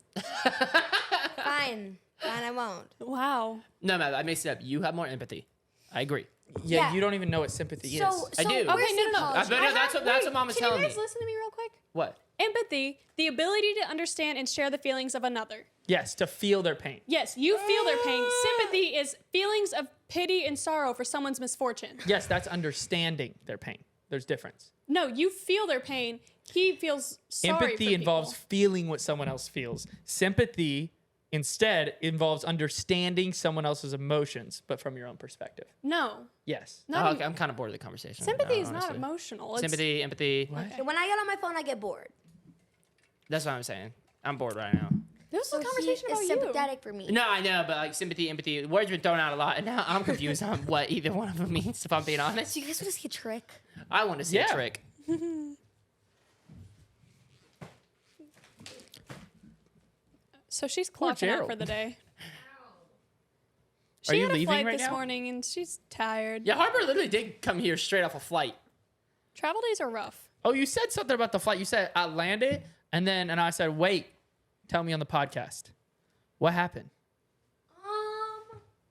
Speaker 3: Fine, I won't.
Speaker 4: Wow.
Speaker 1: No, Matt, I mixed it up. You have more empathy. I agree.
Speaker 2: Yeah,
Speaker 3: Yeah.
Speaker 2: you don't even know what sympathy is.
Speaker 1: I do.
Speaker 3: where's
Speaker 1: Okay,
Speaker 3: the
Speaker 4: no.
Speaker 3: apology?
Speaker 1: But no, that's what mom was
Speaker 4: Can
Speaker 1: telling
Speaker 4: you
Speaker 1: me.
Speaker 4: guys listen to me real quick?
Speaker 1: What?
Speaker 4: Empathy, the ability to understand and share the feelings of another.
Speaker 2: Yes, to feel their pain.
Speaker 4: Yes, you feel their pain. Sympathy is feelings of pity and sorrow for someone's misfortune.
Speaker 2: Yes, that's understanding their pain. There's difference.
Speaker 4: No, you feel their pain. He feels sorry
Speaker 2: Empathy
Speaker 4: for
Speaker 2: involves
Speaker 4: people.
Speaker 2: feeling what someone else feels. Sympathy instead involves understanding someone else's emotions, but from your own perspective.
Speaker 4: No,
Speaker 2: Yes.
Speaker 4: not
Speaker 1: Oh,
Speaker 4: em-
Speaker 1: okay, I'm kind of bored of the conversation.
Speaker 4: sympathy
Speaker 1: right
Speaker 4: is
Speaker 1: now,
Speaker 4: not
Speaker 1: honestly.
Speaker 4: emotional. It's,
Speaker 1: Sympathy, empathy.
Speaker 3: And when I get on my phone, I get bored.
Speaker 1: That's what I'm saying. I'm bored right now.
Speaker 4: This was
Speaker 3: So
Speaker 4: a conversation
Speaker 3: he
Speaker 4: about
Speaker 3: is
Speaker 4: you.
Speaker 3: sympathetic for me.
Speaker 1: No, I know, but like sympathy, empathy, words been thrown out a lot, and now I'm confused on what either one of them means. If I'm being honest,
Speaker 3: Do you guys want to see a trick?
Speaker 1: I want to see a
Speaker 2: Yeah.
Speaker 1: trick.
Speaker 4: So she's
Speaker 2: Poor
Speaker 4: clocking out
Speaker 2: Gerald.
Speaker 4: for the day.
Speaker 2: Are
Speaker 4: She
Speaker 2: you
Speaker 4: had a
Speaker 2: leaving
Speaker 4: flight
Speaker 2: right
Speaker 4: this
Speaker 2: now?
Speaker 4: morning and she's tired.
Speaker 1: Yeah, Harper literally did come here straight off a flight.
Speaker 4: Travel days are rough.
Speaker 2: Oh, you said something about the flight. You said I landed, and I said, wait, tell me on the podcast. What happened?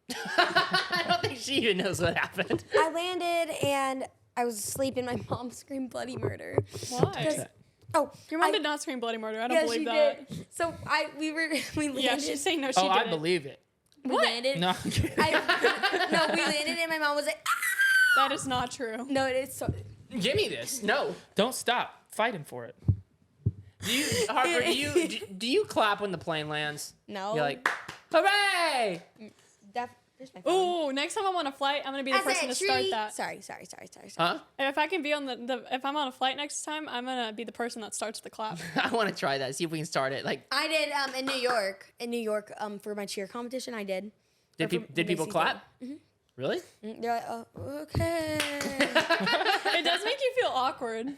Speaker 1: I don't think she even knows what happened.
Speaker 3: I landed and I was asleep and my mom screamed bloody murder.
Speaker 4: Why?
Speaker 3: Oh,
Speaker 4: Your mom
Speaker 3: I-
Speaker 4: did not scream bloody murder. I don't
Speaker 3: Yeah,
Speaker 4: believe
Speaker 3: she
Speaker 4: that.
Speaker 3: did. So we landed.
Speaker 4: Yeah, she's saying no, she
Speaker 2: Oh, I
Speaker 4: didn't.
Speaker 2: believe it.
Speaker 3: we landed.
Speaker 2: No.
Speaker 3: No, we landed and my mom was like, ah!
Speaker 4: That is not true.
Speaker 3: No, it is so.
Speaker 1: Give me this. No.
Speaker 2: Don't stop fighting for it.
Speaker 1: Do you, Harper? Do you clap when the plane lands?
Speaker 3: No.
Speaker 1: You're like, hooray!
Speaker 3: Here's my phone.
Speaker 4: Ooh, next time I'm on a flight, I'm gonna be the
Speaker 3: I
Speaker 4: person
Speaker 3: said
Speaker 4: to start
Speaker 3: tree.
Speaker 4: that.
Speaker 3: Sorry.
Speaker 1: Huh?
Speaker 4: And if I can be on if I'm on a flight next time, I'm gonna be the person that starts the clap.
Speaker 1: I want to try that. See if we can start it. Like,
Speaker 3: I did in New York. In New York, for my cheer competition, I did.
Speaker 1: did people clap? Mm-hmm. Really?
Speaker 3: They're like, oh, okay.
Speaker 4: It does make you feel awkward.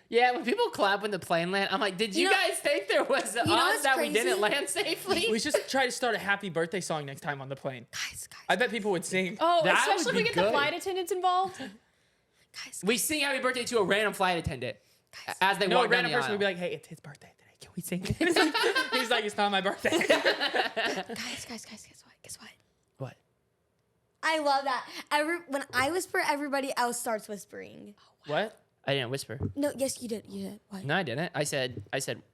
Speaker 1: Yeah, when people clap when the plane land, I'm like, did you,
Speaker 3: You know-
Speaker 1: guys think there was odds
Speaker 3: what's
Speaker 1: that we
Speaker 3: crazy?
Speaker 1: didn't land safely?
Speaker 2: We should try to start a happy birthday song next time on the plane.
Speaker 3: guys.
Speaker 2: I bet people would sing.
Speaker 4: Oh,
Speaker 1: That
Speaker 4: especially
Speaker 1: would
Speaker 4: if we
Speaker 1: be
Speaker 4: get the
Speaker 1: good.
Speaker 4: flight attendants involved.
Speaker 1: We sing happy birthday to a random flight attendant as they
Speaker 2: No, a
Speaker 1: walk down
Speaker 2: random
Speaker 1: the
Speaker 2: person
Speaker 1: aisle.
Speaker 2: would be like, "Hey, it's his birthday today. Can we sing?" He's like, "It's not my birthday."
Speaker 3: Guys, guess what?
Speaker 1: What?
Speaker 3: I love that. When I whisper, everybody else starts whispering.
Speaker 2: What?
Speaker 1: I didn't whisper.
Speaker 3: No, yes, you did. You did. What?
Speaker 1: No, I didn't. I said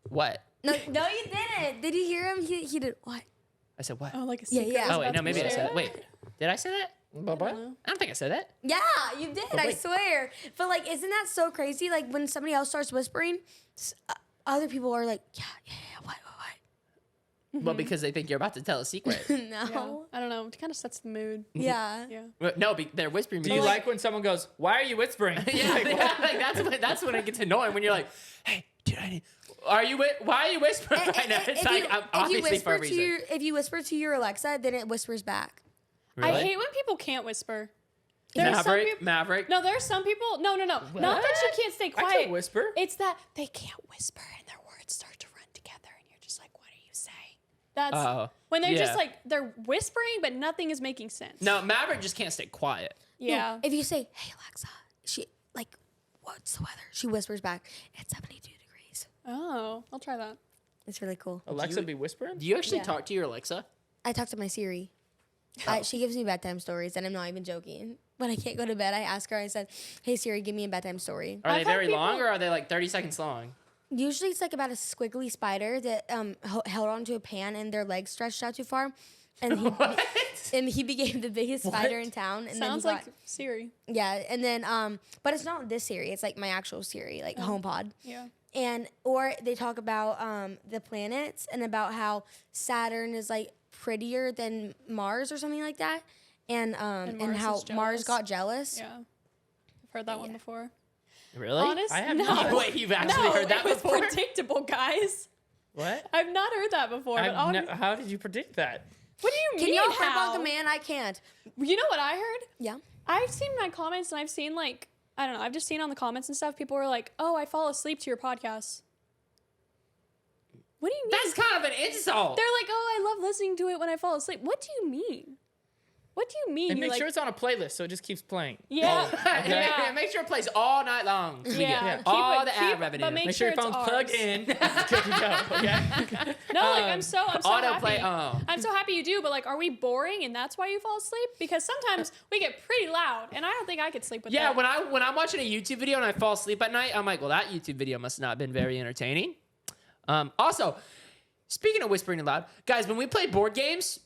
Speaker 1: what?
Speaker 3: No, you didn't. Did you hear him? He did what?
Speaker 1: I said what?
Speaker 4: Oh, like a
Speaker 3: Yeah,
Speaker 4: secret.
Speaker 3: yeah.
Speaker 4: was
Speaker 1: Oh, wait,
Speaker 4: about
Speaker 1: no,
Speaker 4: to be
Speaker 1: maybe I said
Speaker 4: shared?
Speaker 1: it. Wait, did I say that?
Speaker 2: Bye-bye.
Speaker 1: I don't think I said that.
Speaker 3: Yeah, you did. I swear. But like, isn't that so crazy? Like when somebody else starts whispering, other people are like, yeah, what?
Speaker 1: Well, because they think you're about to tell a secret.
Speaker 3: No.
Speaker 4: Yeah. I don't know. It kind of sets the mood.
Speaker 3: Yeah.
Speaker 4: Yeah.
Speaker 1: Well, no, they're whispering.
Speaker 2: Do you
Speaker 1: because-
Speaker 2: like when someone goes, "Why are you whispering?"
Speaker 1: Yeah, like that's when it gets annoying when you're like, hey, dude, why are you whispering right now? It's like I'm obviously for a reason.
Speaker 3: if you whisper to your Alexa, then it whispers back.
Speaker 1: Really?
Speaker 4: I hate when people can't whisper. There's some people.
Speaker 1: Maverick.
Speaker 4: No, there's some people. No. Not that you can't stay
Speaker 2: I
Speaker 4: quiet.
Speaker 2: can whisper.
Speaker 4: It's that they can't whisper and their words start to run together, and you're just like, "What do you say?" That's when they're just
Speaker 1: yeah.
Speaker 4: like they're whispering, but nothing is making sense.
Speaker 1: No, Maverick just can't stay quiet.
Speaker 4: Yeah.
Speaker 3: No, if you say, "Hey Alexa," she like, "What's the weather?" She whispers back, "It's 72 degrees."
Speaker 4: Oh, I'll try that.
Speaker 3: It's really cool.
Speaker 2: Alexa be whispering?
Speaker 1: Do you actually
Speaker 3: Yeah.
Speaker 1: talk to your Alexa?
Speaker 3: I talk to my Siri. She gives me bedtime stories, and I'm not even joking. When I can't go to bed, I ask her. I said, "Hey Siri, give me a bedtime story."
Speaker 1: Are
Speaker 4: I've
Speaker 1: they
Speaker 4: had
Speaker 1: very
Speaker 4: people-
Speaker 1: long or are they like 30 seconds long?
Speaker 3: Usually, it's like about a squiggly spider that held onto a pan, and their legs stretched out too far, and he became the biggest spider in town. And
Speaker 4: Sounds
Speaker 3: then
Speaker 4: like Siri.
Speaker 3: yeah, and then but it's not this Siri. It's like my actual Siri, like HomePod.
Speaker 4: Yeah.
Speaker 3: Or they talk about the planets and about how Saturn is like prettier than Mars or something like that, and
Speaker 4: Mars
Speaker 3: how
Speaker 4: is
Speaker 3: Mars
Speaker 4: jealous.
Speaker 3: got jealous.
Speaker 4: Yeah. I've heard that one before.
Speaker 1: Really?
Speaker 4: Honest?
Speaker 2: I have
Speaker 4: no.
Speaker 2: not.
Speaker 1: Wait, you've actually
Speaker 4: No,
Speaker 1: heard that
Speaker 4: it was
Speaker 1: before?
Speaker 4: predictable, guys.
Speaker 2: What?
Speaker 4: I've not heard that before. But
Speaker 2: How did you predict that?
Speaker 4: what do you
Speaker 3: Can
Speaker 4: mean?
Speaker 3: y'all harp
Speaker 4: how?
Speaker 3: on command? I can't.
Speaker 4: You know what I heard?
Speaker 3: Yeah.
Speaker 4: I've seen my comments and I've seen like I don't know. I've just seen on the comments and stuff. People were like, "Oh, I fall asleep to your podcast." What do you mean?
Speaker 1: That's kind of an insult.
Speaker 4: They're like, "Oh, I love listening to it when I fall asleep." What do you mean? What do you mean?
Speaker 2: And
Speaker 4: You,
Speaker 2: make
Speaker 4: like,
Speaker 2: sure it's on a playlist so it just keeps playing.
Speaker 4: yeah,
Speaker 1: Yeah, make sure it plays all night long. So we get
Speaker 4: yeah.
Speaker 1: all the ad
Speaker 4: But
Speaker 1: revenue.
Speaker 4: make
Speaker 2: Make sure your
Speaker 4: it's
Speaker 2: phone's
Speaker 4: ours.
Speaker 2: plugged in. It's good to go. Okay.
Speaker 4: No, like I'm so
Speaker 1: Autoplay.
Speaker 4: happy. I'm so happy you do. But like, are we boring and that's why you fall asleep? Because sometimes we get pretty loud, and I don't think I could sleep with
Speaker 1: Yeah,
Speaker 4: that.
Speaker 1: when I'm watching a YouTube video and I fall asleep at night, I'm like, well, that YouTube video must not have been very entertaining. Also, speaking of whispering loud, guys, when we play board games,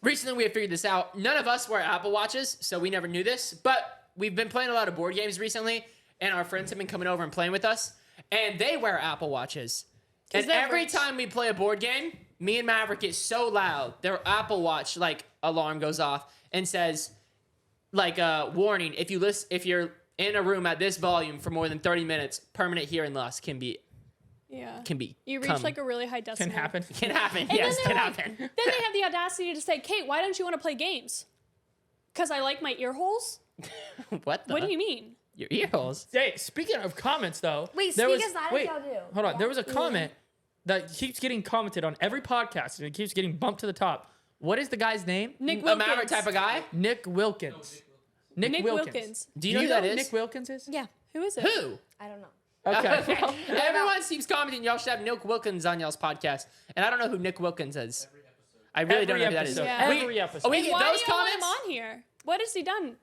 Speaker 1: recently we have figured this out. None of us wear Apple Watches, so we never knew this, but we've been playing a lot of board games recently, and our friends have been coming over and playing with us, and they wear Apple Watches. And
Speaker 4: they're
Speaker 1: every
Speaker 4: rich.
Speaker 1: time we play a board game, me and Maverick get so loud, their Apple Watch like alarm goes off and says, like, warning, if you're in a room at this volume for more than 30 minutes, permanent hearing loss can be
Speaker 4: Yeah. You reach
Speaker 1: come.
Speaker 4: like a really high decibel.
Speaker 2: Can happen.
Speaker 1: Can happen.
Speaker 4: And
Speaker 1: Yes,
Speaker 4: then
Speaker 1: can
Speaker 4: they're like-
Speaker 1: happen.
Speaker 4: Then they have the audacity to say, "Kate, why don't you want to play games?" Because I like my ear holes.
Speaker 1: What the?
Speaker 4: What do you mean?
Speaker 1: Your ear holes?
Speaker 2: Hey, speaking of comments, though.
Speaker 3: Wait,
Speaker 2: there
Speaker 3: speak
Speaker 2: was,
Speaker 3: as loud as
Speaker 2: wait,
Speaker 3: y'all do.
Speaker 2: Hold on. There was a comment that keeps getting commented on every podcast, and it keeps getting bumped to the top. What is the guy's name?
Speaker 4: Nick
Speaker 1: A
Speaker 4: Wilkins.
Speaker 1: Maverick type of guy?
Speaker 2: Nick Wilkins. Nick
Speaker 4: Wilkins.
Speaker 1: Do you know who that
Speaker 2: who
Speaker 1: is?
Speaker 2: Nick Wilkins is?
Speaker 3: Yeah.
Speaker 4: Who is it?
Speaker 1: Who?
Speaker 3: I don't know.
Speaker 2: Okay.
Speaker 1: Everyone seems commenting y'all should have Nick Wilkins on y'all's podcast. And I don't know who Nick Wilkins is. I really don't know who that is.
Speaker 2: episode.
Speaker 4: Yeah.
Speaker 2: Every episode.
Speaker 1: Oh, we
Speaker 4: And
Speaker 1: get
Speaker 4: why
Speaker 1: those
Speaker 4: do you want
Speaker 1: comments?
Speaker 4: him on here? What has he done?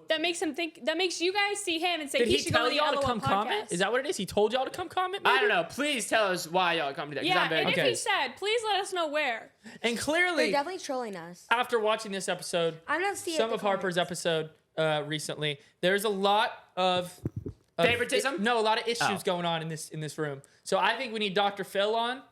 Speaker 4: That makes him think. That makes you guys see him and say
Speaker 2: Did
Speaker 4: he
Speaker 2: he
Speaker 4: should go
Speaker 2: tell
Speaker 4: to the
Speaker 2: y'all to
Speaker 4: other
Speaker 2: come
Speaker 4: one
Speaker 2: comment?
Speaker 4: podcast.
Speaker 2: Is that what it is? He told y'all to come comment?
Speaker 1: I
Speaker 2: maybe?
Speaker 1: don't know. Please tell us why y'all come to that. 'Cause
Speaker 4: Yeah,
Speaker 1: I'm very
Speaker 4: and
Speaker 2: Okay.
Speaker 4: if he said, please let us know where.
Speaker 2: And
Speaker 3: They're
Speaker 2: clearly,
Speaker 3: definitely trolling us.
Speaker 2: after watching this episode,
Speaker 3: I'm not seeing
Speaker 2: some of Harper's episode recently, there's a lot of
Speaker 1: Favoritism?
Speaker 2: a lot of issues
Speaker 1: Oh.
Speaker 2: going on in this room. So I think we need Dr. Phil on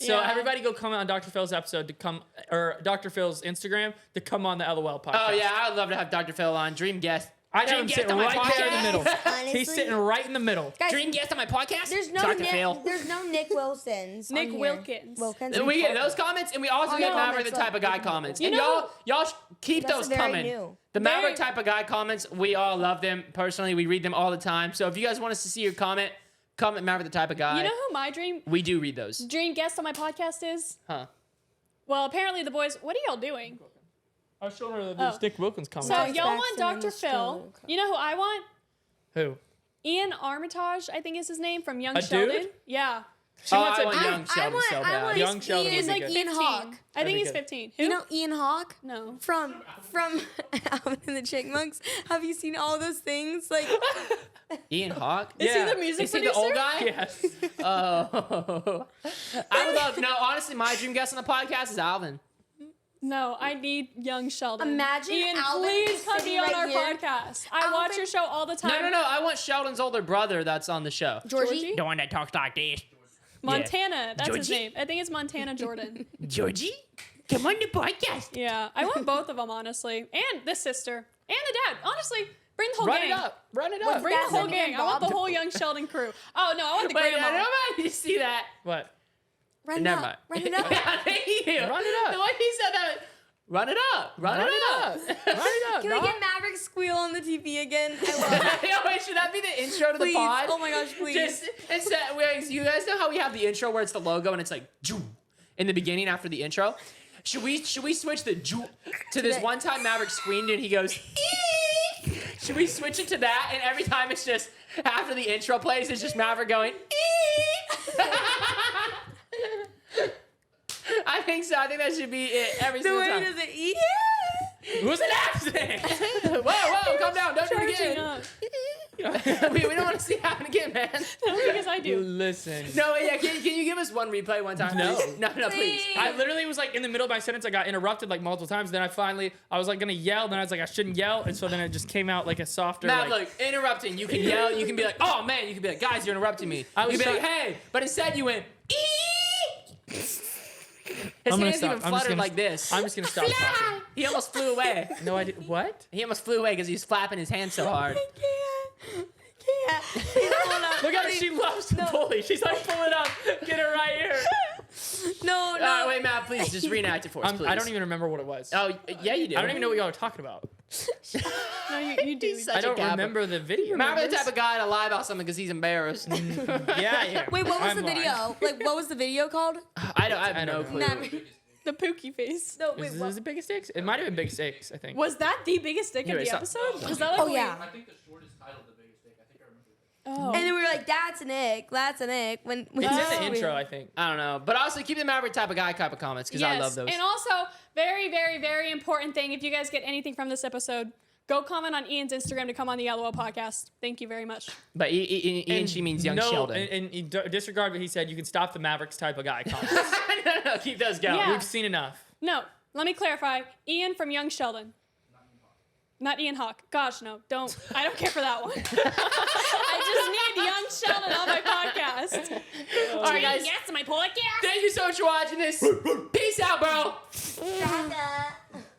Speaker 2: So
Speaker 4: Yeah.
Speaker 2: everybody go comment on Dr. Phil's episode to come, or Dr. Phil's Instagram to come on the LOL podcast.
Speaker 1: Oh yeah, I'd love to have Dr. Phil on. Dream guest.
Speaker 2: I have
Speaker 1: Dream
Speaker 2: him
Speaker 1: guest
Speaker 2: sitting
Speaker 1: on my
Speaker 2: right there in the
Speaker 1: podcast.
Speaker 2: middle.
Speaker 3: Honestly,
Speaker 2: He's sitting right in the middle.
Speaker 3: Guys,
Speaker 1: Dream guest on my podcast.
Speaker 3: there's no
Speaker 1: Dr.
Speaker 3: Nick,
Speaker 1: Phil.
Speaker 3: there's no Nick Wilsons.
Speaker 4: Nick
Speaker 3: on here.
Speaker 4: Wilkins.
Speaker 3: Wilkins.
Speaker 1: And we get those comments, and we also
Speaker 3: Oh,
Speaker 1: get
Speaker 3: no.
Speaker 1: Maverick the
Speaker 3: Comments,
Speaker 1: type of guy
Speaker 3: like-
Speaker 1: comments.
Speaker 4: You
Speaker 1: And
Speaker 4: know-
Speaker 1: y'all keep
Speaker 3: That's
Speaker 1: those
Speaker 3: very
Speaker 1: coming.
Speaker 3: new.
Speaker 1: The Maverick
Speaker 4: Very-
Speaker 1: type of guy comments, we all love them personally. We read them all the time. So if you guys want us to see your comment Maverick the type of guy.
Speaker 4: You know who my
Speaker 1: we do read those.
Speaker 4: dream guest on my podcast is?
Speaker 1: Huh?
Speaker 4: Well, apparently the boys. What are y'all doing?
Speaker 2: I was showing her
Speaker 4: Oh.
Speaker 2: Nick Wilkins comment.
Speaker 4: So
Speaker 3: Nice
Speaker 4: y'all want
Speaker 3: Braxton and
Speaker 4: Dr.
Speaker 3: the
Speaker 4: Phil?
Speaker 3: Stroke.
Speaker 4: You know who I want?
Speaker 2: Who?
Speaker 4: Ian Armitage, I think is his name, from Young
Speaker 2: A
Speaker 4: Sheldon.
Speaker 2: dude?
Speaker 4: Yeah.
Speaker 2: She
Speaker 1: Oh,
Speaker 2: wants
Speaker 1: I
Speaker 2: a
Speaker 1: want young Sheldon so bad.
Speaker 3: I want
Speaker 2: Young Sheldon
Speaker 3: Ian,
Speaker 2: would
Speaker 4: He's
Speaker 2: be
Speaker 4: like
Speaker 2: good.
Speaker 3: Ian
Speaker 4: 15.
Speaker 3: Hawk.
Speaker 4: I
Speaker 2: That'd
Speaker 4: think
Speaker 2: be
Speaker 4: he's
Speaker 2: good.
Speaker 4: 15. Who?
Speaker 3: You know Ian Hawk
Speaker 4: No.
Speaker 3: from Alvin and the Chipmunks. Have you seen all those things? Like
Speaker 1: Ian Hawk.
Speaker 4: Is
Speaker 2: Yeah.
Speaker 4: he the music
Speaker 1: Is he
Speaker 4: producer?
Speaker 1: the old guy?
Speaker 2: Yes.
Speaker 1: Oh. I would love. No, honestly, my dream guest on the podcast is Alvin.
Speaker 4: No, I need Young Sheldon.
Speaker 3: Imagine
Speaker 4: Ian,
Speaker 3: Alvin
Speaker 4: please come
Speaker 3: sitting
Speaker 4: be on
Speaker 3: right
Speaker 4: our
Speaker 3: here.
Speaker 4: podcast. I watch
Speaker 3: Alvin-
Speaker 4: your show all the time.
Speaker 1: No. I want Sheldon's older brother that's on the show.
Speaker 3: Georgie.
Speaker 1: The one that talks like this.
Speaker 4: Montana. That's his
Speaker 1: Georgie?
Speaker 4: name. I think it's Montana Jordan.
Speaker 1: Georgie, come on the podcast.
Speaker 4: Yeah. I want both of them, honestly. And the sister. And the dad. Honestly, bring the whole
Speaker 1: Run
Speaker 4: gang.
Speaker 1: it up. Run it up.
Speaker 4: Bring the
Speaker 3: That's
Speaker 4: whole
Speaker 3: like
Speaker 4: gang.
Speaker 3: Ian
Speaker 4: I want the
Speaker 3: Bob.
Speaker 4: whole Young Sheldon crew. Oh, no. I want the
Speaker 1: Wait,
Speaker 4: grandma.
Speaker 1: I don't know if you see that.
Speaker 2: What?
Speaker 3: Run it
Speaker 1: Never
Speaker 3: up.
Speaker 1: mind.
Speaker 3: Run it up.
Speaker 1: Thank you.
Speaker 2: Run it up.
Speaker 1: The way he said that. Run it up. Run it up.
Speaker 2: Run it up,
Speaker 3: Can we
Speaker 2: dog.
Speaker 3: get Maverick squeal on the TV again? I love it.
Speaker 1: Yo, wait, should that be the intro to the
Speaker 3: Please.
Speaker 1: pod?
Speaker 3: Oh my gosh, please.
Speaker 1: Just instead, wait, you guys know how we have the intro where it's the logo and it's like "Joo" in the beginning after the intro? Should we switch the "Joo" to this one time Maverick screamed and he goes "Ee!" Should we switch it to that and every time it's just after the intro plays it's just Maverick going "Ee!" I think so. I think that should be it every
Speaker 3: The
Speaker 1: single
Speaker 3: way
Speaker 1: time.
Speaker 3: does it eat?
Speaker 2: It was an accident.
Speaker 1: Whoa, calm down. Don't do it
Speaker 4: Charging
Speaker 1: again.
Speaker 4: up.
Speaker 1: we don't want to see it happen again, man.
Speaker 4: Because I do.
Speaker 2: Listen.
Speaker 1: No, yeah, can you give us one replay one time?
Speaker 2: No.
Speaker 1: please? No, please.
Speaker 2: I literally was like in the middle of my sentence. I got interrupted like multiple times. Then I was like gonna yell. Then I was like I shouldn't yell. And so then it just came out like a softer.
Speaker 1: Matt,
Speaker 2: like,
Speaker 1: look, interrupting. You can yell. You can be like, oh man. You can be like, guys, you're interrupting me.
Speaker 2: I was
Speaker 1: You can be like,
Speaker 2: trying-
Speaker 1: hey. But instead, you went, ee. His
Speaker 2: I'm gonna
Speaker 1: hands
Speaker 2: stop.
Speaker 1: even
Speaker 2: I'm just
Speaker 1: fluttered
Speaker 2: gonna-
Speaker 1: like this.
Speaker 2: I'm just gonna stop talking.
Speaker 1: He almost flew away.
Speaker 2: No, I did. What?
Speaker 1: He almost flew away because he was flapping his hands so hard.
Speaker 3: I can't. Please hold up.
Speaker 2: Look at her. She loves to bully. She's like, pull it up. Get her right here.
Speaker 3: No, no.
Speaker 1: Wait, Matt, please just reenact it for us, please.
Speaker 2: I don't even remember what it was.
Speaker 1: Oh, yeah, you do.
Speaker 2: I don't even know what y'all are talking about.
Speaker 4: No, you do.
Speaker 1: He's such
Speaker 2: I
Speaker 1: a
Speaker 2: don't
Speaker 1: gabber.
Speaker 2: remember the video.
Speaker 1: Matt, the type of guy to lie about something because he's embarrassed.
Speaker 2: Yeah.
Speaker 3: Wait, what was
Speaker 2: I'm
Speaker 3: the
Speaker 2: lying.
Speaker 3: video? Like, what was the video called?
Speaker 1: I have
Speaker 2: I
Speaker 1: no
Speaker 2: don't
Speaker 1: clue.
Speaker 2: know.
Speaker 3: Maverick.
Speaker 4: The Pookie face.
Speaker 3: No,
Speaker 2: Is
Speaker 3: wait,
Speaker 2: this
Speaker 3: what?
Speaker 2: the biggest stakes? It might have been big stakes, I think.
Speaker 4: Was that the biggest stick
Speaker 2: Anyway,
Speaker 4: of the
Speaker 2: stop.
Speaker 4: episode? Was that like
Speaker 3: Oh
Speaker 4: what
Speaker 3: yeah.
Speaker 6: I think the short is titled The Biggest Dick. I think I remember that.
Speaker 4: Oh.
Speaker 3: And then we were like, "That's an ick. That's an ick." When
Speaker 2: It's in
Speaker 3: Oh.
Speaker 2: the intro, I think.
Speaker 1: I don't know. But also keep the Maverick type of guy type of comments because I love those.
Speaker 4: And also, very, very, very important thing. If you guys get anything from this episode, go comment on Ian's Instagram to come on the LOL podcast. Thank you very much.
Speaker 1: But Ian, she means young Sheldon.
Speaker 2: And disregard what he said. You can stop the Mavericks type of guy comments.
Speaker 1: no, keep those going.
Speaker 4: Yeah.
Speaker 2: We've seen enough.
Speaker 4: No, let me clarify. Ian from Young Sheldon. Not Ian Hawk. Gosh, no. Don't. I don't care for that one. I just need Young Sheldon on my podcast.
Speaker 1: All right, guys.
Speaker 4: Yes, my podcast.
Speaker 1: Thank you so much for watching this. Peace out, bro.
Speaker 3: Shut up.